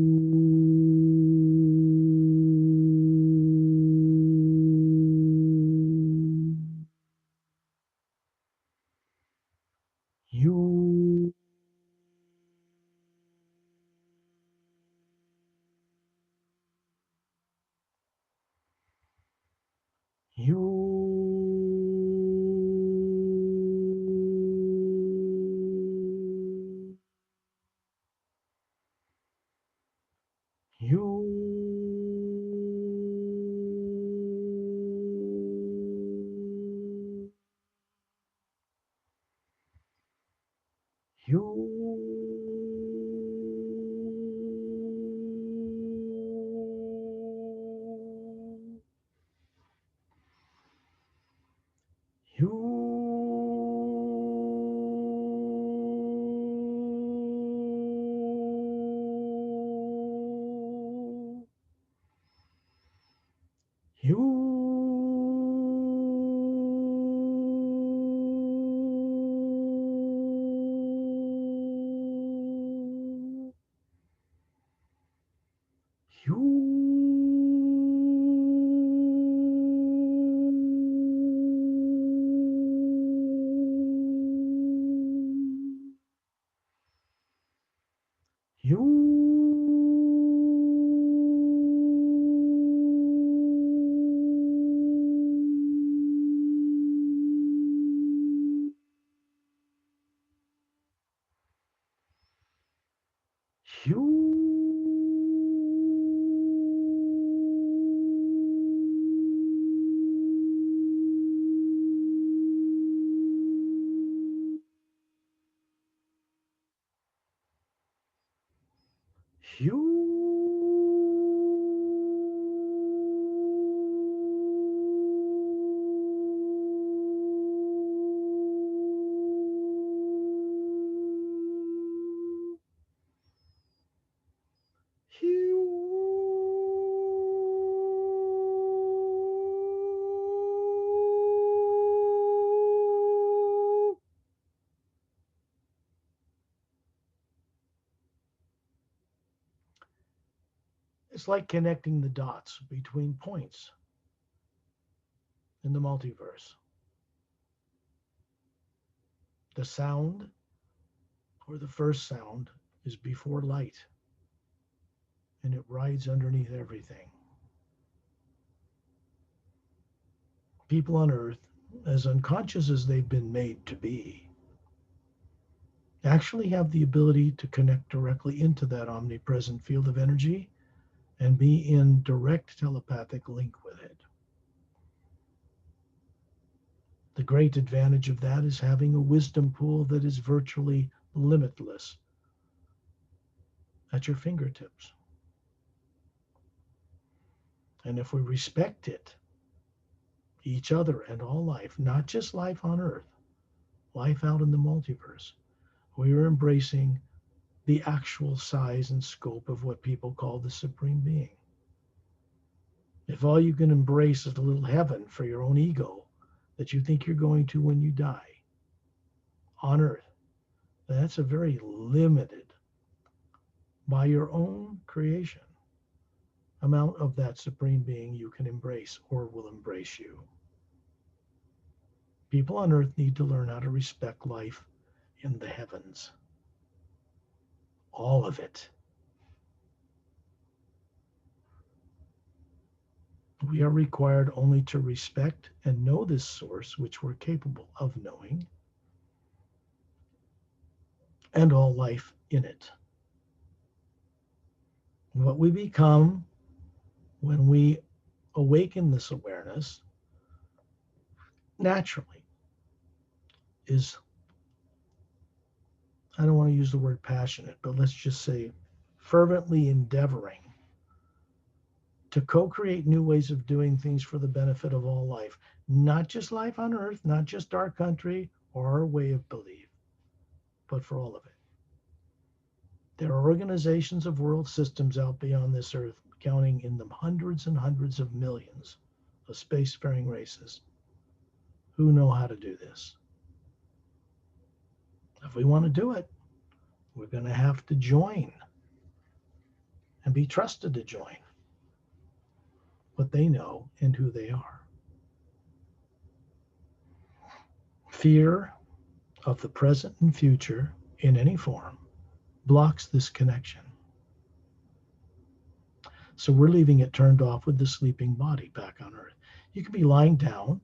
It's like connecting the dots between points in the multiverse. The sound, or the first sound, is before light, and it rides underneath everything. People on Earth, as unconscious as they've been made to be, actually have the ability to connect directly into that omnipresent field of energy and be in direct telepathic link with it. The great advantage of that is having a wisdom pool that is virtually limitless at your fingertips. And if we respect it, each other and all life, not just life on earth, life out in the multiverse, we are embracing the actual size and scope of what people call the Supreme Being. If all you can embrace is a little heaven for your own ego that you think you're going to when you die on earth, then that's a very limited, by your own creation, amount of that Supreme Being you can embrace or will embrace you. People on earth need to learn how to respect life in the heavens. All of it. We are required only to respect and know this source, which we're capable of knowing, and all life in it. What we become when we awaken this awareness naturally is, I don't want to use the word passionate, but let's just say fervently endeavoring to co-create new ways of doing things for the benefit of all life, not just life on earth, not just our country or our way of belief, but for all of it. There are organizations of world systems out beyond this earth, counting in the hundreds and hundreds of millions of spacefaring races who know how to do this. If we want to do it, we're going to have to join and be trusted to join what they know and who they are. Fear of the present and future in any form blocks this connection. So we're leaving it turned off with the sleeping body back on earth. You can be lying down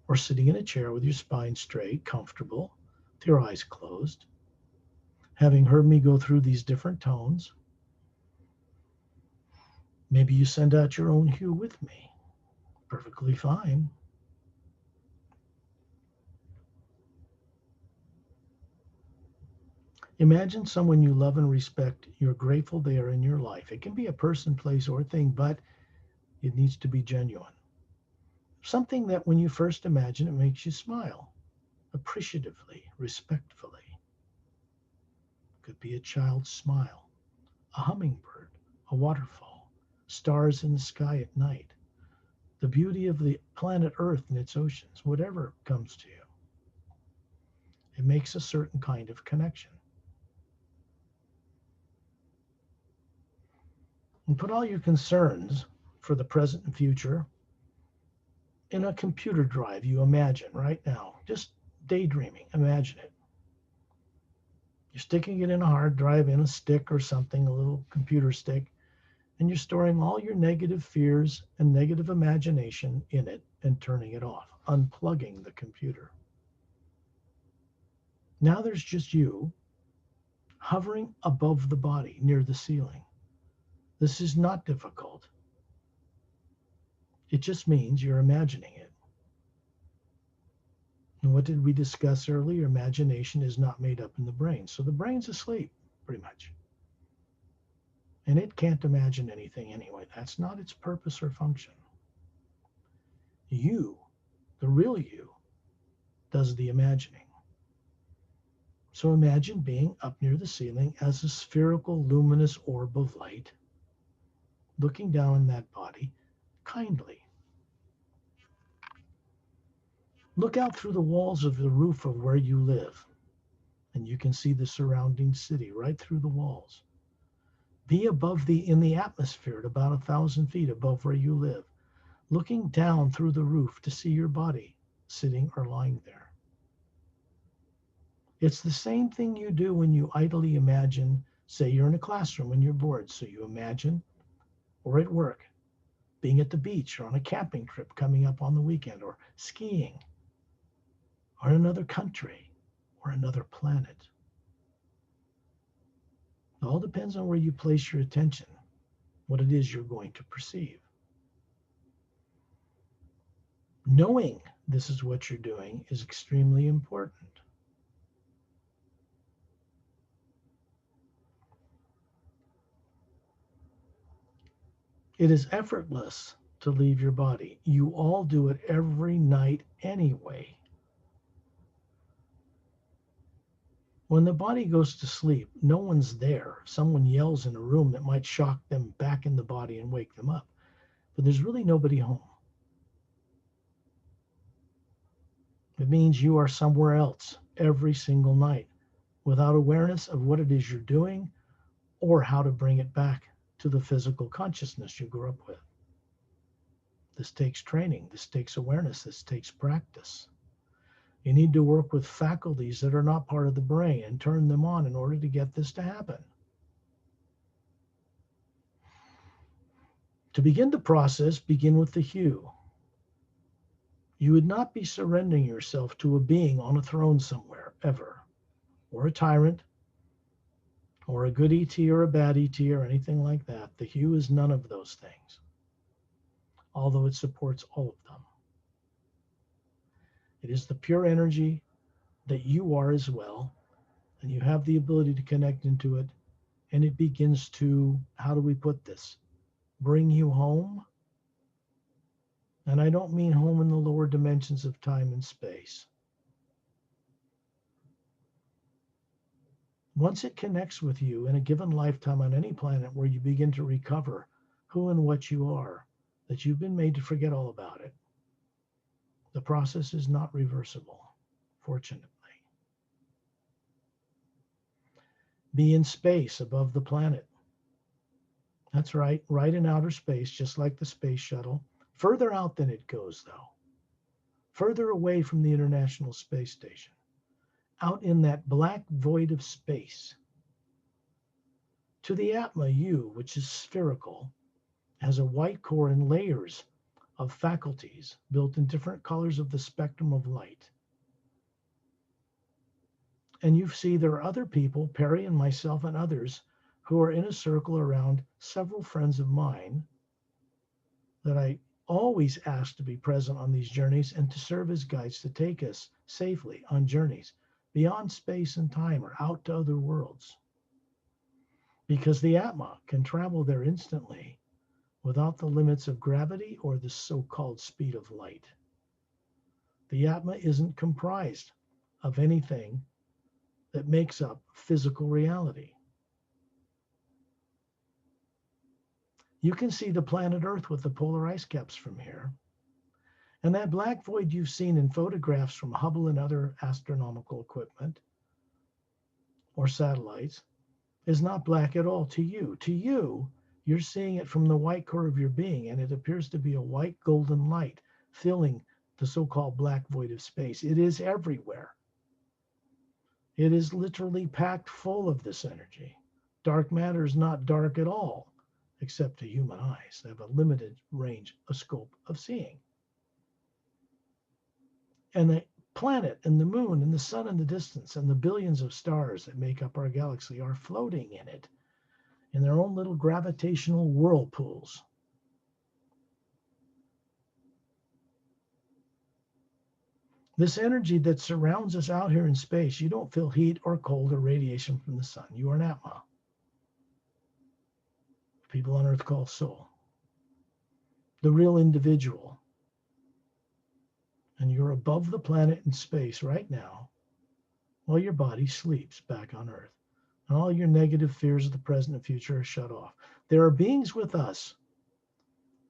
or sitting in a chair with your spine straight, comfortable, with your eyes closed, having heard me go through these different tones. Maybe you send out your own hue with me. Perfectly fine. Imagine someone you love and respect. You're grateful they are in your life. It can be a person, place, or thing, but it needs to be genuine. Something that when you first imagine it makes you smile, appreciatively, respectfully. Could be a child's smile, a hummingbird, a waterfall, stars in the sky at night, the beauty of the planet Earth and its oceans, whatever comes to you. It makes a certain kind of connection. And put all your concerns for the present and future in a computer drive you imagine right now. Just daydreaming, imagine it. You're sticking it in a hard drive, in a stick or something, a little computer stick, and you're storing all your negative fears and negative imagination in it and turning it off, unplugging the computer. Now there's just you hovering above the body near the ceiling. This is not difficult. It just means you're imagining it. And what did we discuss earlier? Imagination is not made up in the brain. So the brain's asleep, pretty much. And it can't imagine anything anyway. That's not its purpose or function. You, the real you, does the imagining. So imagine being up near the ceiling as a spherical, luminous orb of light, looking down on that body kindly. Look out through the walls of the roof of where you live, and you can see the surrounding city right through the walls. Be above in the atmosphere at about 1,000 feet above where you live, looking down through the roof to see your body sitting or lying there. It's the same thing you do when you idly imagine, say you're in a classroom and you're bored, so you imagine, or at work, being at the beach or on a camping trip coming up on the weekend, or skiing, or in another country or another planet. It all depends on where you place your attention, what it is you're going to perceive. Knowing this is what you're doing is extremely important. It is effortless to leave your body. You all do it every night anyway. When the body goes to sleep, no one's there. Someone yells in a room that might shock them back in the body and wake them up. But there's really nobody home. It means you are somewhere else every single night without awareness of what it is you're doing or how to bring it back to the physical consciousness you grew up with. This takes training. This takes awareness. This takes practice. You need to work with faculties that are not part of the brain and turn them on in order to get this to happen. To begin the process, begin with the hue. You would not be surrendering yourself to a being on a throne somewhere, ever, or a tyrant, or a good ET or a bad ET or anything like that. The hue is none of those things, although it supports all of them. It is the pure energy that you are as well, and you have the ability to connect into it, and it begins to, how do we put this, bring you home. And I don't mean home in the lower dimensions of time and space. Once it connects with you in a given lifetime on any planet where you begin to recover who and what you are, that you've been made to forget all about it, the process is not reversible, fortunately. Be in space above the planet. That's right in outer space, just like the space shuttle. Further out than it goes, though. Further away from the International Space Station. Out in that black void of space. To the Atma, you, which is spherical, has a white core and layers of faculties built in different colors of the spectrum of light. And you see there are other people, Perry and myself and others, who are in a circle around several friends of mine that I always ask to be present on these journeys and to serve as guides to take us safely on journeys beyond space and time or out to other worlds. Because the Atma can travel there instantly without the limits of gravity or the so-called speed of light. The Atma isn't comprised of anything that makes up physical reality. You can see the planet Earth with the polar ice caps from here. And that black void you've seen in photographs from Hubble and other astronomical equipment or satellites is not black at all to you. To you, you're seeing it from the white core of your being, and it appears to be a white golden light filling the so-called black void of space. It is everywhere. It is literally packed full of this energy. Dark matter is not dark at all, except to human eyes. They have a limited range, a scope of seeing. And the planet and the moon and the sun in the distance and the billions of stars that make up our galaxy are floating in it in their own little gravitational whirlpools. This energy that surrounds us out here in space, you don't feel heat or cold or radiation from the sun. You are an Atma. People on Earth call soul. The real individual. And you're above the planet in space right now while your body sleeps back on Earth. And all your negative fears of the present and future are shut off. There are beings with us,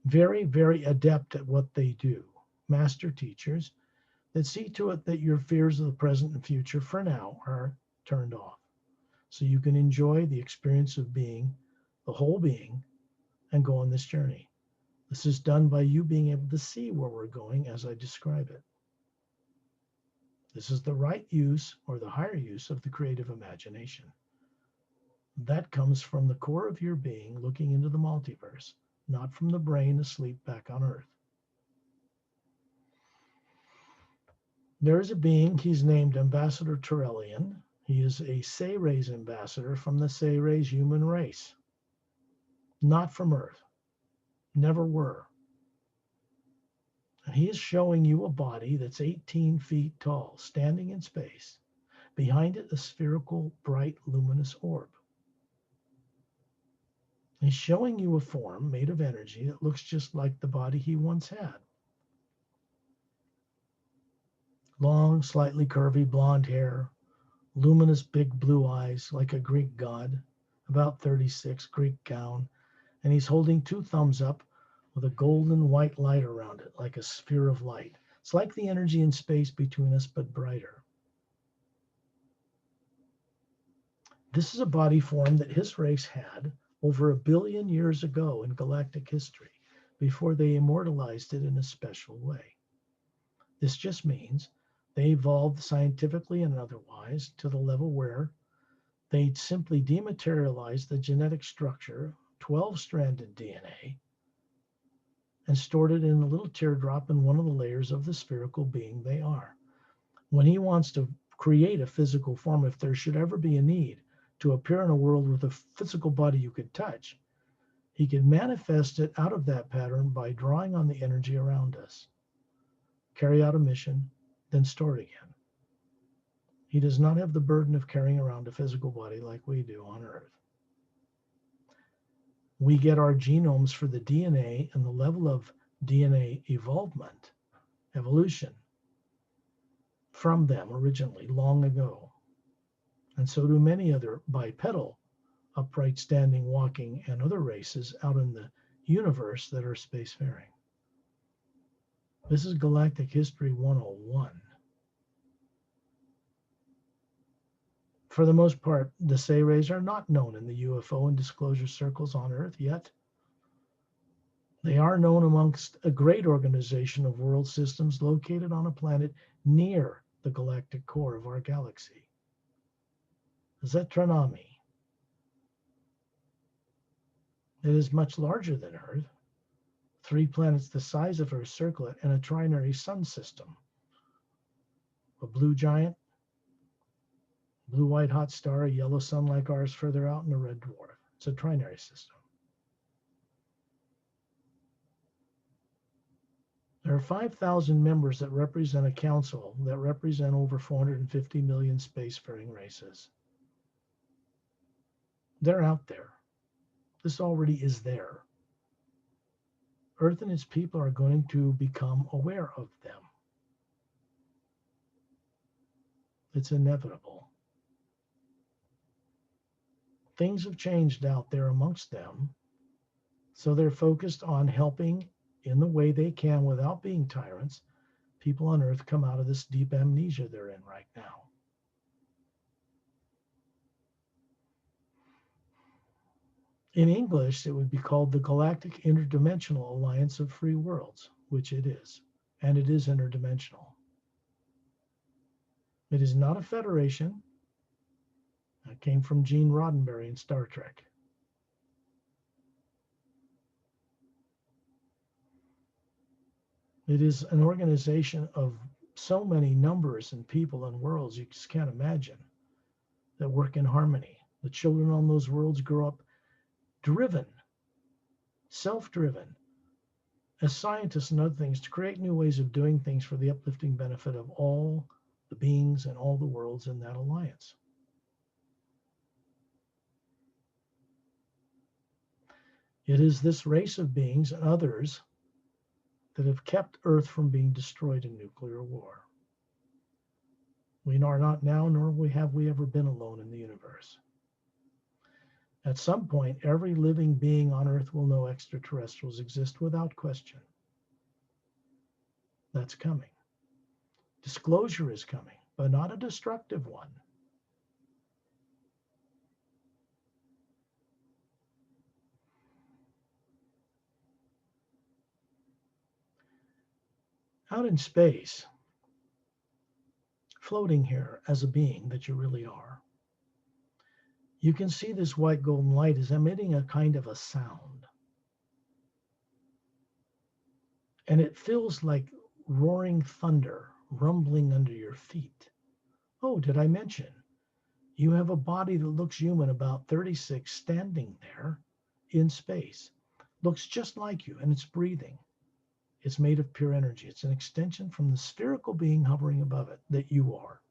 very, very adept at what they do, master teachers, that see to it that your fears of the present and future for now are turned off. So you can enjoy the experience of being the whole being and go on this journey. This is done by you being able to see where we're going as I describe it. This is the right use or the higher use of the creative imagination. That comes from the core of your being looking into the multiverse, not from the brain asleep back on Earth. There is a being, he's named Ambassador Turellian. He is a Sayres ambassador from the Sayres human race. Not from Earth. Never were. And he is showing you a body that's 18 feet tall, standing in space. Behind it, a spherical, bright, luminous orb. He's showing you a form made of energy that looks just like the body he once had. Long, slightly curvy blonde hair, luminous big blue eyes like a Greek god, about 36, Greek gown, and he's holding two thumbs up with a golden white light around it, like a sphere of light. It's like the energy in space between us, but brighter. This is a body form that his race had over 1 billion years ago in galactic history, before they immortalized it in a special way. This just means they evolved scientifically and otherwise to the level where they simply dematerialized the genetic structure, 12-stranded DNA, and stored it in a little teardrop in one of the layers of the spherical being they are. When he wants to create a physical form, if there should ever be a need to appear in a world with a physical body you could touch, he can manifest it out of that pattern by drawing on the energy around us, carry out a mission, then store it again. He does not have the burden of carrying around a physical body like we do on Earth. We get our genomes for the DNA and the level of DNA evolution, from them originally, long ago. And so do many other bipedal, upright, standing, walking, and other races out in the universe that are spacefaring. This is Galactic History 101. For the most part, the Say rays are not known in the UFO and disclosure circles on Earth yet. They are known amongst a great organization of world systems located on a planet near the galactic core of our galaxy. Zetranami. It is much larger than Earth, 3 planets the size of Earth's circlet, and a trinary sun system. A blue giant, blue-white hot star, a yellow sun like ours further out, and a red dwarf. It's a trinary system. There are 5,000 members that represent a council that represent over 450 million spacefaring races. They're out there. This already is there. Earth and its people are going to become aware of them. It's inevitable. Things have changed out there amongst them, so they're focused on helping in the way they can without being tyrants, people on Earth come out of this deep amnesia they're in right now. In English, it would be called the Galactic Interdimensional Alliance of Free Worlds, which it is, and it is interdimensional. It is not a federation. That came from Gene Roddenberry in Star Trek. It is an organization of so many numbers and people and worlds you just can't imagine that work in harmony. The children on those worlds grow up driven, self-driven, as scientists and other things, to create new ways of doing things for the uplifting benefit of all the beings and all the worlds in that alliance. It is this race of beings and others that have kept Earth from being destroyed in nuclear war. We are not now, nor have we ever been alone in the universe. At some point, every living being on Earth will know extraterrestrials exist without question. That's coming. Disclosure is coming, but not a destructive one. Out in space, floating here as a being that you really are, you can see this white golden light is emitting a kind of a sound. And it feels like roaring thunder rumbling under your feet. Oh, did I mention? You have a body that looks human, about 36, standing there in space. Looks just like you, and it's breathing. It's made of pure energy. It's an extension from the spherical being hovering above it that you are.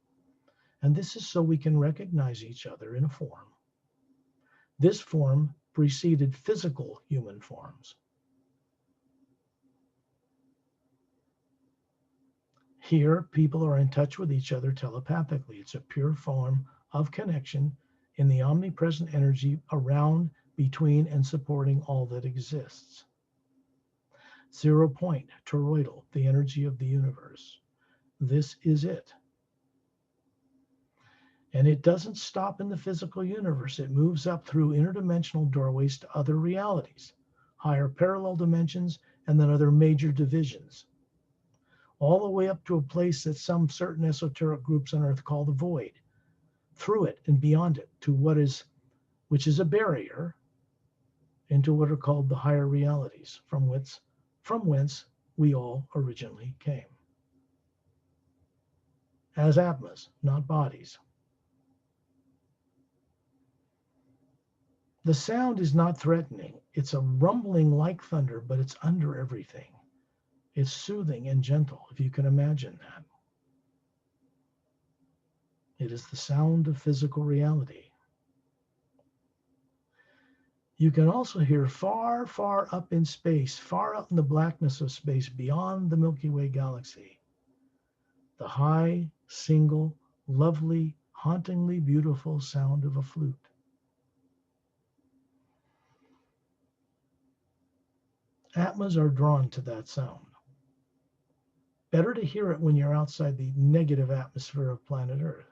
And this is so we can recognize each other in a form. This form preceded physical human forms. Here, people are in touch with each other telepathically. It's a pure form of connection in the omnipresent energy around, between, and supporting all that exists. 0 point, toroidal, the energy of the universe. This is it. And it doesn't stop in the physical universe. It moves up through interdimensional doorways to other realities, higher parallel dimensions, and then other major divisions, all the way up to a place that some certain esoteric groups on Earth call the void, through it and beyond it to which is a barrier into what are called the higher realities, from whence we all originally came. As atmas, not bodies. The sound is not threatening. It's a rumbling like thunder, but it's under everything. It's soothing and gentle, if you can imagine that. It is the sound of physical reality. You can also hear far, far up in space, far out in the blackness of space, beyond the Milky Way galaxy, the high, single, lovely, hauntingly beautiful sound of a flute. Atmas are drawn to that sound. Better to hear it when you're outside the negative atmosphere of planet Earth.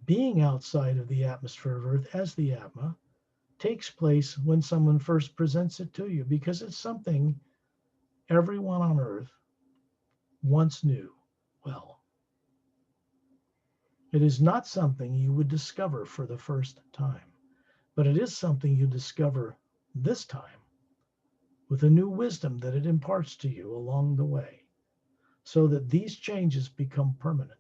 Being outside of the atmosphere of Earth as the Atma takes place when someone first presents it to you, because it's something everyone on Earth once knew well. It is not something you would discover for the first time, but it is something you discover this time with a new wisdom that it imparts to you along the way, so that these changes become permanent.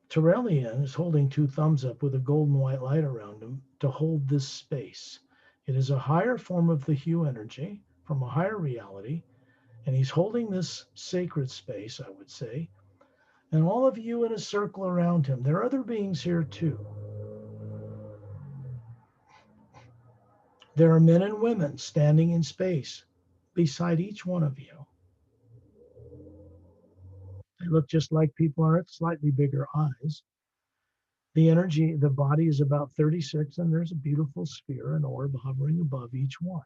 Terrellian is holding two thumbs up with a golden white light around him to hold this space. It is a higher form of the hue energy from a higher reality, and he's holding this sacred space, I would say, and all of you in a circle around him. There are other beings here too. There are men and women standing in space beside each one of you. They look just like people on Earth, slightly bigger eyes. The energy, the body is about 36, and there's a beautiful sphere, an orb hovering above each one.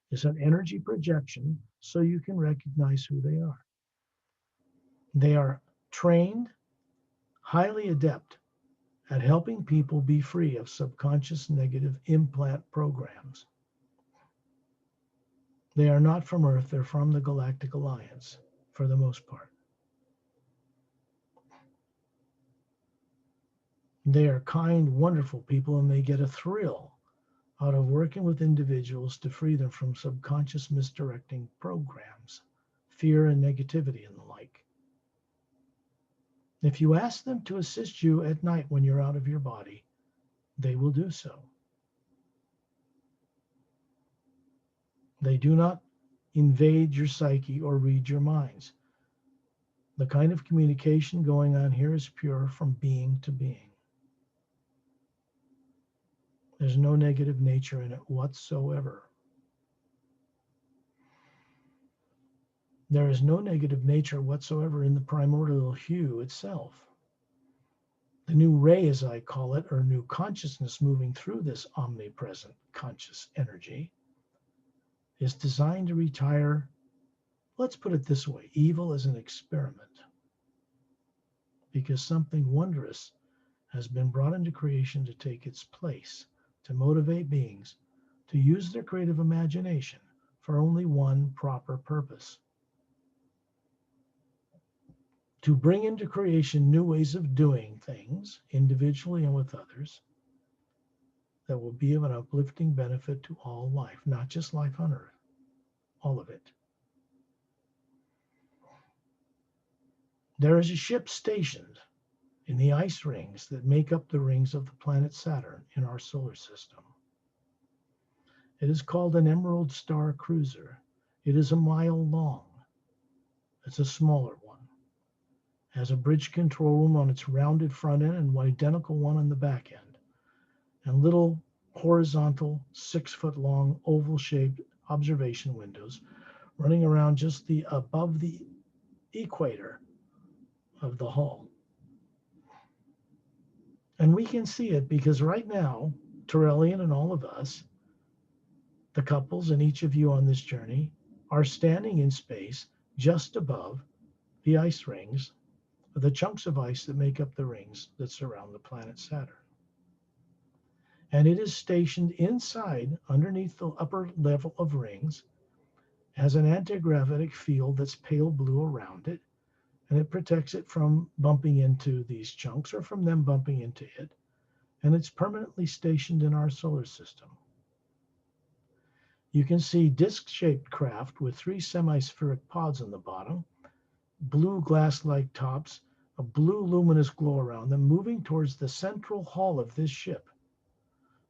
It's an energy projection, so you can recognize who they are. They are trained, highly adept at helping people be free of subconscious negative implant programs. They are not from Earth, they're from the Galactic Alliance for the most part. They are kind, wonderful people, and they get a thrill out of working with individuals to free them from subconscious misdirecting programs, fear and negativity and the like. If you ask them to assist you at night when you're out of your body, they will do so. They do not invade your psyche or read your minds. The kind of communication going on here is pure from being to being. There's no negative nature in it whatsoever. There is no negative nature whatsoever in the primordial hue itself. The new ray, as I call it, or new consciousness moving through this omnipresent conscious energy, is designed to retire, let's put it this way, evil as an experiment. Because something wondrous has been brought into creation to take its place, to motivate beings to use their creative imagination for only one proper purpose: to bring into creation new ways of doing things, individually and with others, that will be of an uplifting benefit to all life, not just life on Earth, all of it. There is a ship stationed in the ice rings that make up the rings of the planet Saturn in our solar system. It is called an Emerald Star Cruiser. It is a mile long. It's a smaller one. It has a bridge control room on its rounded front end and an identical one on the back end. And little horizontal 6-foot long oval shaped observation windows running around just above the equator of the hull. And we can see it because right now, Torellian and all of us, the couples and each of you on this journey, are standing in space just above the ice rings, the chunks of ice that make up the rings that surround the planet Saturn. And it is stationed inside, underneath the upper level of rings, has an antigravitic field that's pale blue around it, and it protects it from bumping into these chunks or from them bumping into it. And it's permanently stationed in our solar system. You can see disc-shaped craft with 3 semispheric pods on the bottom, blue glass-like tops, a blue luminous glow around them, moving towards the central hull of this ship.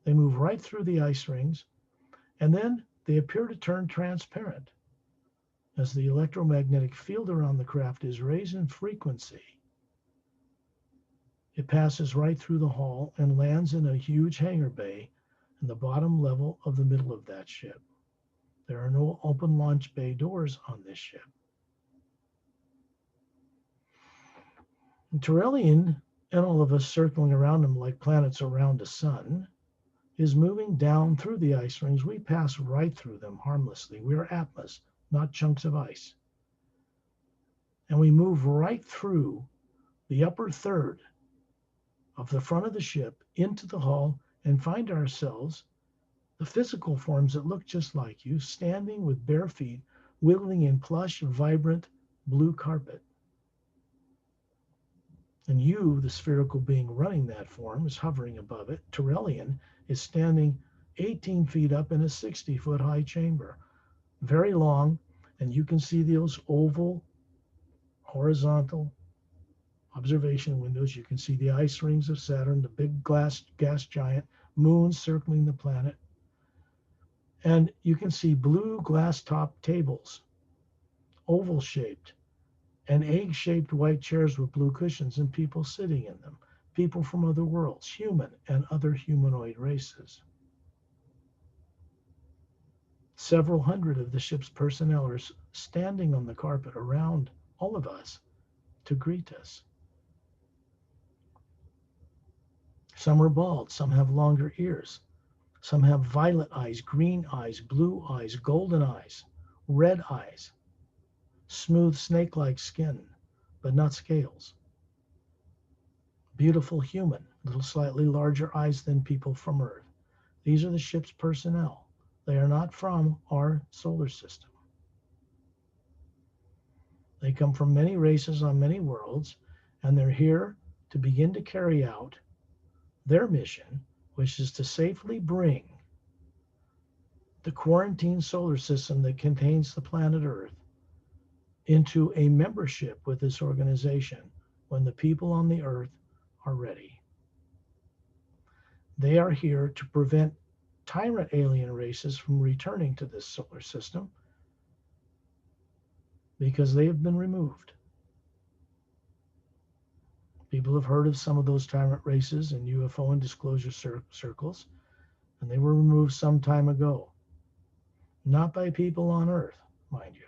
They move right through the ice rings, and then they appear to turn transparent as the electromagnetic field around the craft is raised in frequency. It passes right through the hull and lands in a huge hangar bay in the bottom level of the middle of that ship. There are no open launch bay doors on this ship. And Torellian, and all of us circling around him like planets around a sun, is moving down through the ice rings. We pass right through them harmlessly. We are atlas, not chunks of ice. And we move right through the upper third of the front of the ship into the hull and find ourselves, the physical forms that look just like you, standing with bare feet, wiggling in plush, vibrant blue carpet. And you, the spherical being running that form, is hovering above it. Torellian is standing 18 feet up in a 60-foot high chamber, very long, and you can see those oval, horizontal observation windows. You can see the ice rings of Saturn, the big gas giant, moon circling the planet. And you can see blue glass top tables, oval shaped, and egg-shaped white chairs with blue cushions and people sitting in them, people from other worlds, human and other humanoid races. Several hundred of the ship's personnel are standing on the carpet around all of us to greet us. Some are bald, some have longer ears, some have violet eyes, green eyes, blue eyes, golden eyes, red eyes, smooth snake-like skin, but not scales. Beautiful human, little slightly larger eyes than people from Earth. These are the ship's personnel. They are not from our solar system. They come from many races on many worlds, and they're here to begin to carry out their mission, which is to safely bring the quarantine solar system that contains the planet Earth into a membership with this organization when the people on the Earth are ready. They are here to prevent tyrant alien races from returning to this solar system because they have been removed. People have heard of some of those tyrant races in UFO and disclosure circles, and they were removed some time ago. Not by people on Earth, mind you.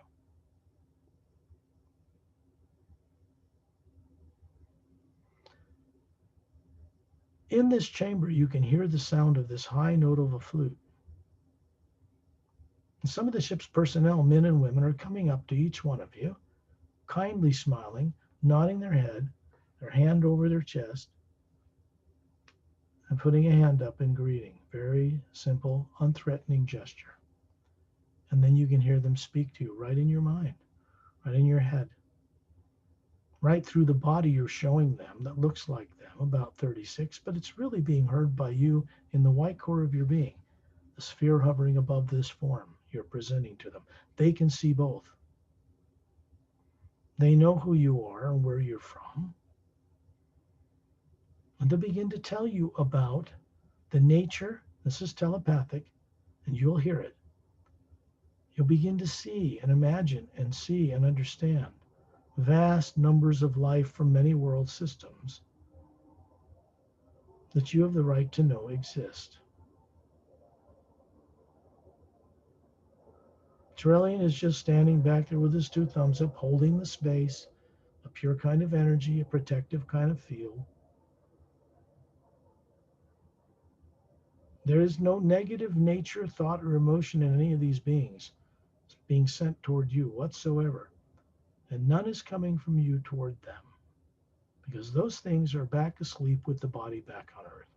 In this chamber, you can hear the sound of this high note of a flute. And some of the ship's personnel, men and women, are coming up to each one of you, kindly smiling, nodding their head, their hand over their chest, and putting a hand up in greeting. Very simple, unthreatening gesture. And then you can hear them speak to you right in your mind, right in your head, right through the body you're showing them that looks like them, about 36, but it's really being heard by you in the white core of your being, the sphere hovering above this form you're presenting to them. They can see both. They know who you are and where you're from. And they begin to tell you about the nature, this is telepathic, and you'll hear it. You'll begin to see and imagine and see and understand vast numbers of life from many world systems that you have the right to know exist. Trillian is just standing back there with his two thumbs up, holding the space, a pure kind of energy, a protective kind of field. There is no negative nature, thought, or emotion in any of these beings being sent toward you whatsoever. And none is coming from you toward them, because those things are back asleep with the body back on earth.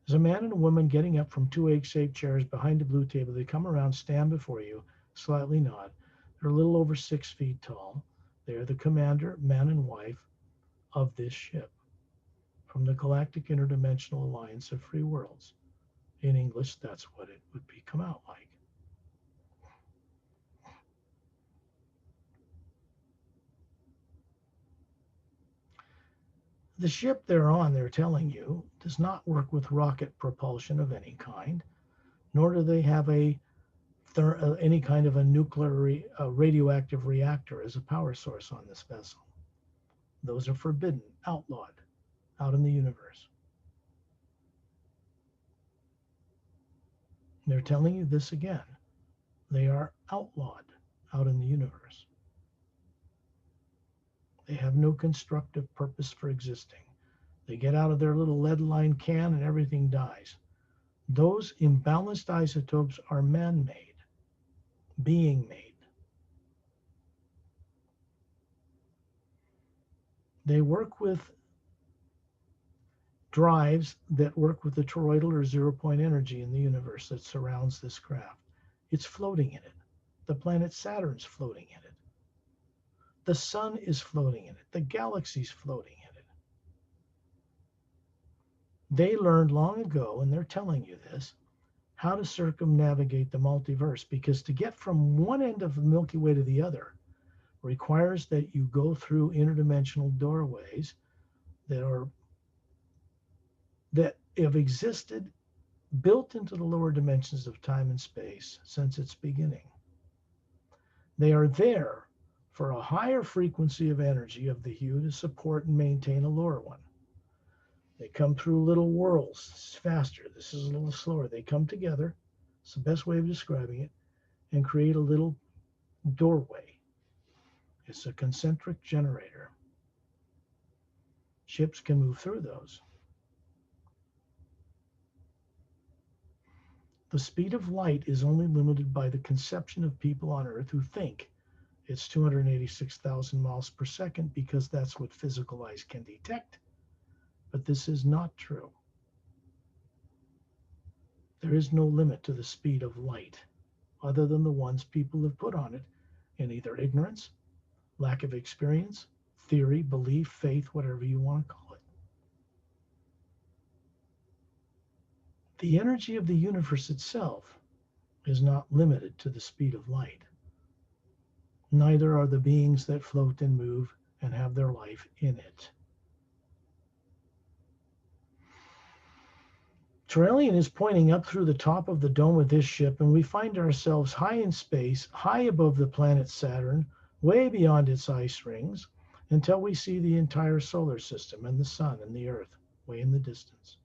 There's a man and a woman getting up from two egg-shaped chairs behind a blue table. They come around, stand before you, slightly nod. They're a little over 6 feet tall. They're the commander, man and wife of this ship from the Galactic Interdimensional Alliance of Free Worlds. In English, that's what it would come out like. The ship they're on, they're telling you, does not work with rocket propulsion of any kind, nor do they have any kind of a nuclear radioactive reactor as a power source on this vessel. Those are forbidden, outlawed, out in the universe. They're telling you this again. They are outlawed out in the universe. They have no constructive purpose for existing. They get out of their little lead-lined can and everything dies. Those imbalanced isotopes are man-made, being-made. They work with drives that work with the toroidal or zero-point energy in the universe that surrounds this craft. It's floating in it. The planet Saturn's floating in it. The sun is floating in it. The galaxy's floating in it. They learned long ago, and they're telling you this, how to circumnavigate the multiverse, because to get from one end of the Milky Way to the other requires that you go through interdimensional doorways that have existed, built into the lower dimensions of time and space since its beginning. They are there for a higher frequency of energy of the hue to support and maintain a lower one. They come through little whirls. This is faster. This is a little slower. They come together. It's the best way of describing it, and create a little doorway. It's a concentric generator. Ships can move through those. The speed of light is only limited by the conception of people on Earth who think it's 286,000 miles per second because that's what physical eyes can detect. But this is not true. There is no limit to the speed of light other than the ones people have put on it in either ignorance, lack of experience, theory, belief, faith, whatever you want to call it. The energy of the universe itself is not limited to the speed of light. Neither are the beings that float and move and have their life in it. Trillian is pointing up through the top of the dome of this ship, and we find ourselves high in space, high above the planet Saturn, way beyond its ice rings, until we see the entire solar system and the sun and the earth way in the distance.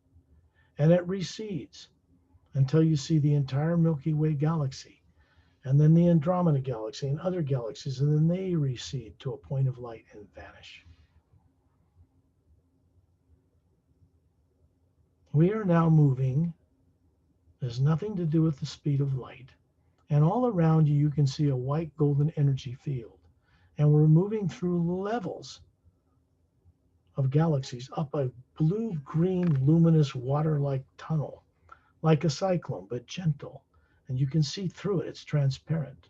And it recedes until you see the entire Milky Way galaxy, and then the Andromeda galaxy and other galaxies, and then they recede to a point of light and vanish. We are now moving. There's nothing to do with the speed of light. And all around you, you can see a white golden energy field. And we're moving through levels of galaxies up a blue-green, luminous, water-like tunnel, like a cyclone, but gentle. And you can see through it. It's transparent.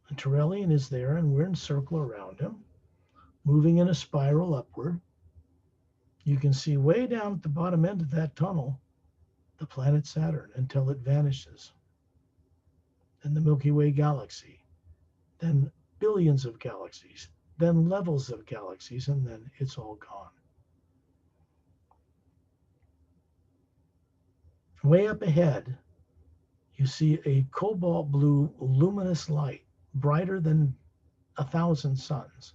And Trillian is there, and we're in a circle around him, moving in a spiral upward. You can see way down at the bottom end of that tunnel the planet Saturn until it vanishes. Then the Milky Way galaxy, then billions of galaxies, then levels of galaxies, and then it's all gone. Way up ahead, You see a cobalt blue luminous light, brighter than 1,000 suns.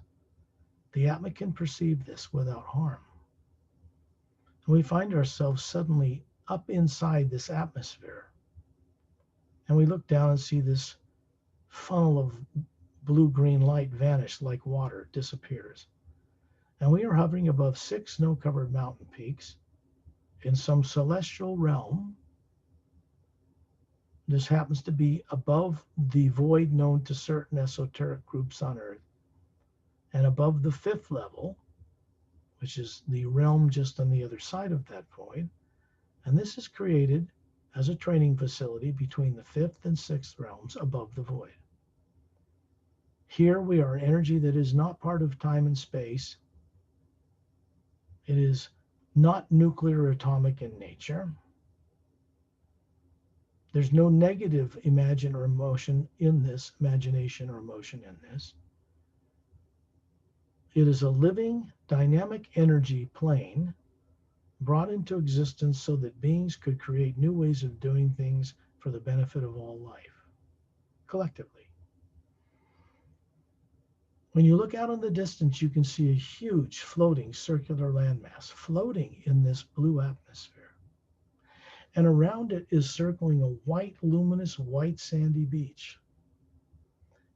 The Atma can perceive this without harm. And we find ourselves suddenly up inside this atmosphere. And we look down and see this funnel of blue-green light vanish like water, disappears. And we are hovering above 6 snow-covered mountain peaks in some celestial realm. This happens to be above the void known to certain esoteric groups on Earth, and above the 5th level, which is the realm just on the other side of that void. And this is created as a training facility between the 5th and 6th realms above the void. Here we are energy that is not part of time and space. It is not nuclear or atomic in nature. There's no negative imagination or emotion in this. It is a living, dynamic energy plane brought into existence so that beings could create new ways of doing things for the benefit of all life, collectively. When you look out in the distance, you can see a huge floating circular landmass floating in this blue atmosphere. And around it is circling a white, luminous, white sandy beach.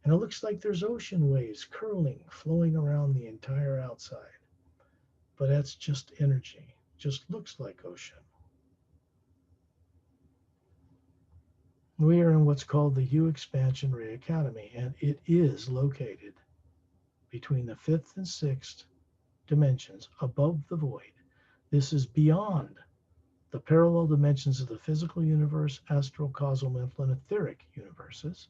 And it looks like there's ocean waves curling, flowing around the entire outside. But that's just energy, just looks like ocean. We are in what's called the Hue Expansion Ray Academy, and it is located between the 5th and 6th dimensions above the void. This is beyond the parallel dimensions of the physical universe, astral, causal, mental, and etheric universes.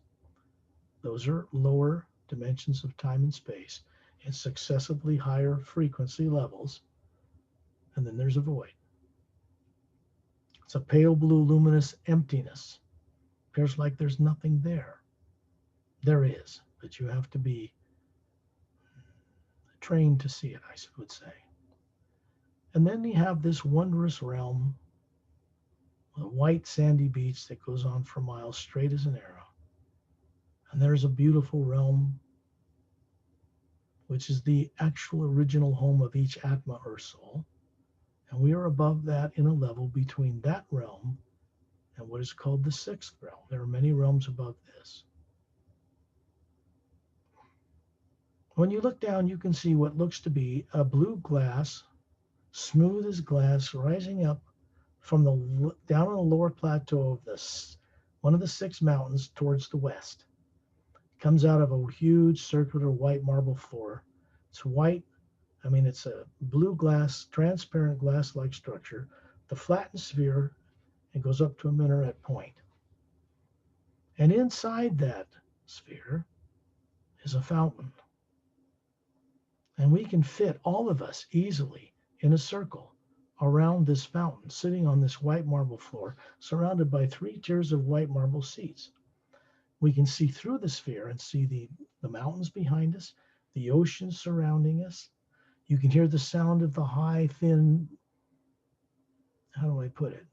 Those are lower dimensions of time and space in successively higher frequency levels. And then there's a void. It's a pale blue luminous emptiness. Appears like there's nothing there. There is, but you have to be trained to see it, I would say. And then you have this wondrous realm, a white sandy beach that goes on for miles straight as an arrow. And there's a beautiful realm, which is the actual original home of each Atma or soul. And we are above that in a level between that realm and what is called the 6th realm. There are many realms above this. When you look down, you can see what looks to be a blue glass, smooth as glass, rising up from the down on the lower plateau of this one of the 6 mountains towards the west. It comes out of a huge circular white marble floor. It's white. It's a blue glass, transparent glass-like structure. The flattened sphere, it goes up to a minaret point. And inside that sphere is a fountain. And we can fit all of us easily in a circle around this fountain, sitting on this white marble floor, surrounded by 3 tiers of white marble seats. We can see through the sphere and see the mountains behind us, the ocean surrounding us. You can hear the sound of the high, thin, how do I put it?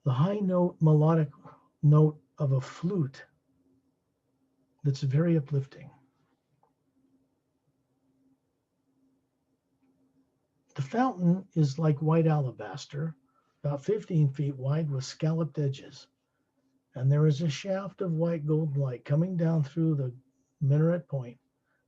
The high note, melodic note of a flute that's very uplifting. The fountain is like white alabaster, about 15 feet wide with scalloped edges. And there is a shaft of white golden light coming down through the minaret point,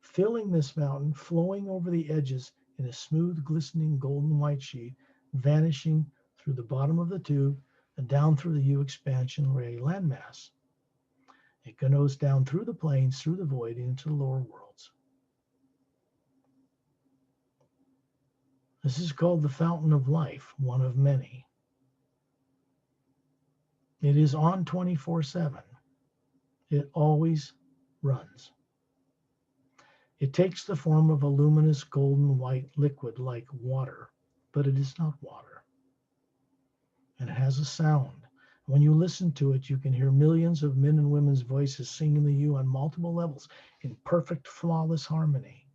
filling this mountain, flowing over the edges in a smooth, glistening golden white sheet, vanishing through the bottom of the tube and down through the Hue Expansion Ray landmass. It goes down through the plains, through the void, into the lower worlds. This is called the Fountain of Life, one of many. It is on 24/7. It always runs. It takes the form of a luminous golden white liquid like water, but it is not water. And it has a sound. When you listen to it, you can hear millions of men and women's voices singing the Hue on multiple levels in perfect, flawless harmony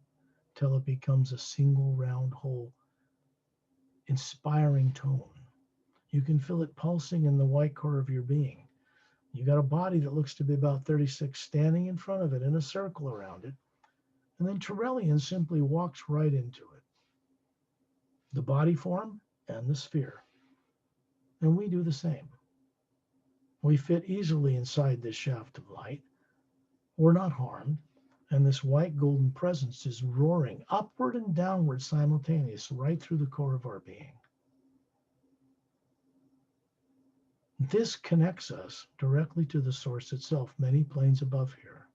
till it becomes a single round, whole, inspiring tone. You can feel it pulsing in the white core of your being. You got a body that looks to be about 36 standing in front of it in a circle around it. And then Turelian simply walks right into it. The body form and the sphere. And we do the same. We fit easily inside this shaft of light. We're not harmed. And this white golden presence is roaring upward and downward simultaneously right through the core of our being. This connects us directly to the source itself, many planes above here.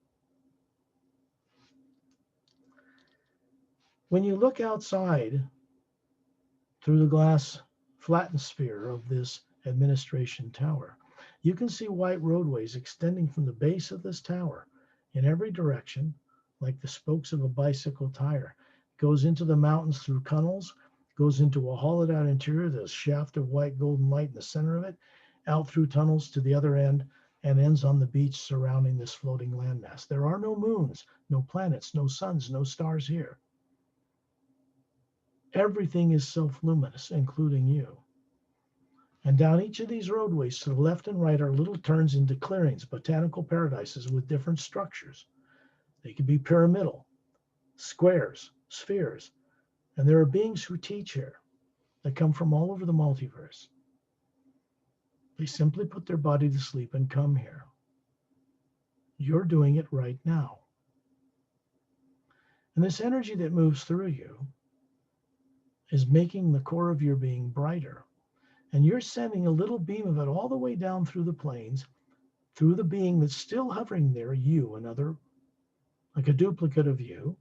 When you look outside through the glass flattened sphere of this administration tower, you can see white roadways extending from the base of this tower in every direction, like the spokes of a bicycle tire. It goes into the mountains through tunnels, goes into a hollowed out interior, there's a shaft of white golden light in the center of it, out through tunnels to the other end, and ends on the beach surrounding this floating landmass. There are no moons, no planets, no suns, no stars here. Everything is self-luminous, including you. And down each of these roadways to the left and right are little turns into clearings, botanical paradises with different structures. They could be pyramidal, squares, spheres. And there are beings who teach here that come from all over the multiverse. They simply put their body to sleep and come here. You're doing it right now. And this energy that moves through you is making the core of your being brighter. And you're sending a little beam of it all the way down through the planes, through the being that's still hovering there, you, another, like a duplicate of you,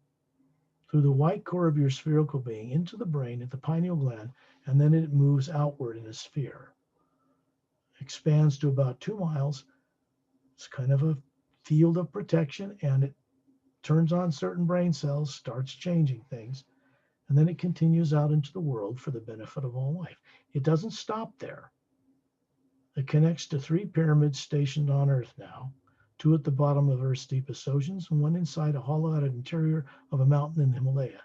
through the white core of your spherical being, into the brain at the pineal gland, and then it moves outward in a sphere. Expands to about 2 miles. It's kind of a field of protection, and it turns on certain brain cells, starts changing things, and then it continues out into the world for the benefit of all life. It doesn't stop there. It connects to 3 pyramids stationed on Earth now, 2 at the bottom of Earth's deepest oceans, and 1 inside a hollowed-out interior of a mountain in the Himalaya.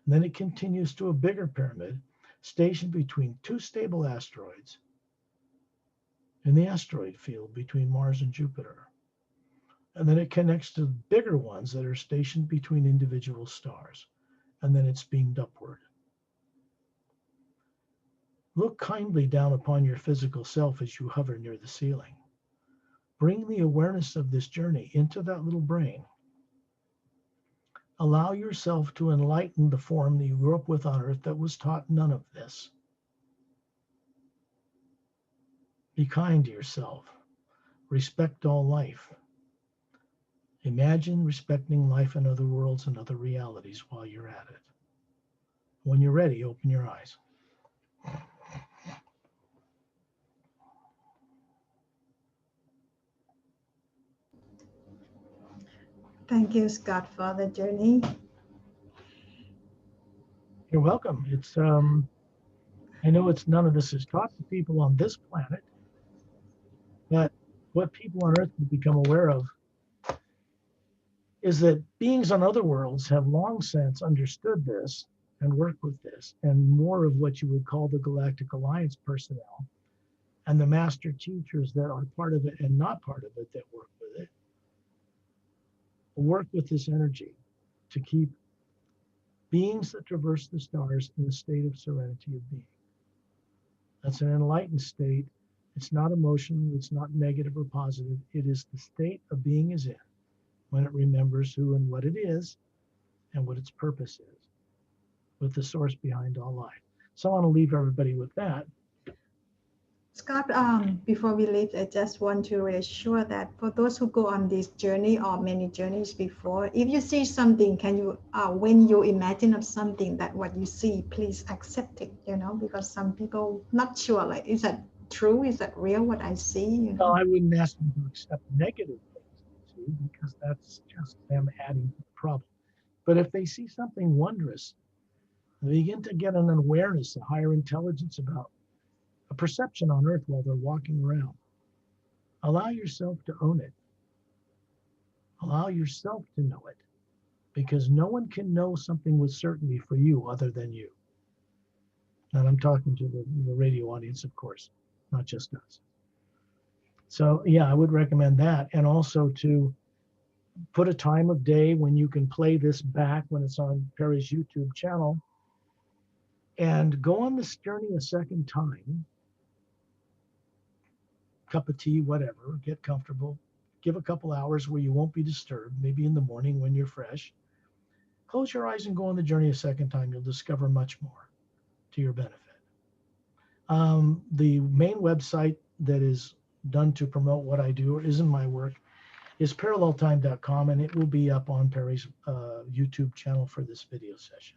And then it continues to a bigger pyramid stationed between 2 stable asteroids in the asteroid field between Mars and Jupiter. And then it connects to bigger ones that are stationed between individual stars. And then it's beamed upward. Look kindly down upon your physical self as you hover near the ceiling. Bring the awareness of this journey into that little brain. Allow yourself to enlighten the form that you grew up with on Earth that was taught none of this. Be kind to yourself. Respect all life. Imagine respecting life in other worlds and other realities while you're at it. When you're ready, open your eyes. Thank you, Scott, for the journey. You're welcome. I know it's none of this is taught to people on this planet, but what people on Earth will become aware of is that beings on other worlds have long since understood this and worked with this, and more of what you would call the Galactic Alliance personnel and the master teachers that are part of it and not part of it that work with this energy to keep beings that traverse the stars in a state of serenity of being. That's an enlightened state. It's not emotional, it's not negative or positive. It is the state a being is in when it remembers who and what it is and what its purpose is, with the source behind all life. So I want to leave everybody with that. Scott, before we leave, I just want to reassure that for those who go on this journey or many journeys before, if you see something, can you, when you imagine of something that what you see, please accept it, because some people not sure, like, is that true? Is that real, what I see? Well, I wouldn't ask them to accept negative things, because that's just them adding to the problem. But if they see something wondrous, they begin to get an awareness, a higher intelligence about a perception on Earth while they're walking around. Allow yourself to own it. Allow yourself to know it, because no one can know something with certainty for you other than you. And I'm talking to the radio audience, of course. not just us. So yeah, I would recommend that. And also to put a time of day when you can play this back when it's on Perry's YouTube channel and go on this journey a second time. Cup of tea, whatever, get comfortable. Give a couple hours where you won't be disturbed, maybe in the morning when you're fresh. Close your eyes and go on the journey a second time. You'll discover much more to your benefit. The main website that is done to promote what I do or isn't my work is paralleltime.com, and it will be up on Perry's YouTube channel for this video session.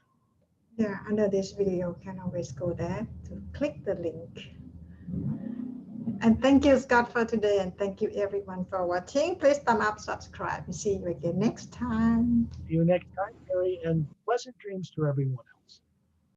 Yeah, under this video, you can always go there to click the link. And thank you, Scott, for today. And thank you, everyone, for watching. Please thumb up, subscribe. See you again next time. See you next time, Perry, and pleasant dreams to everyone else.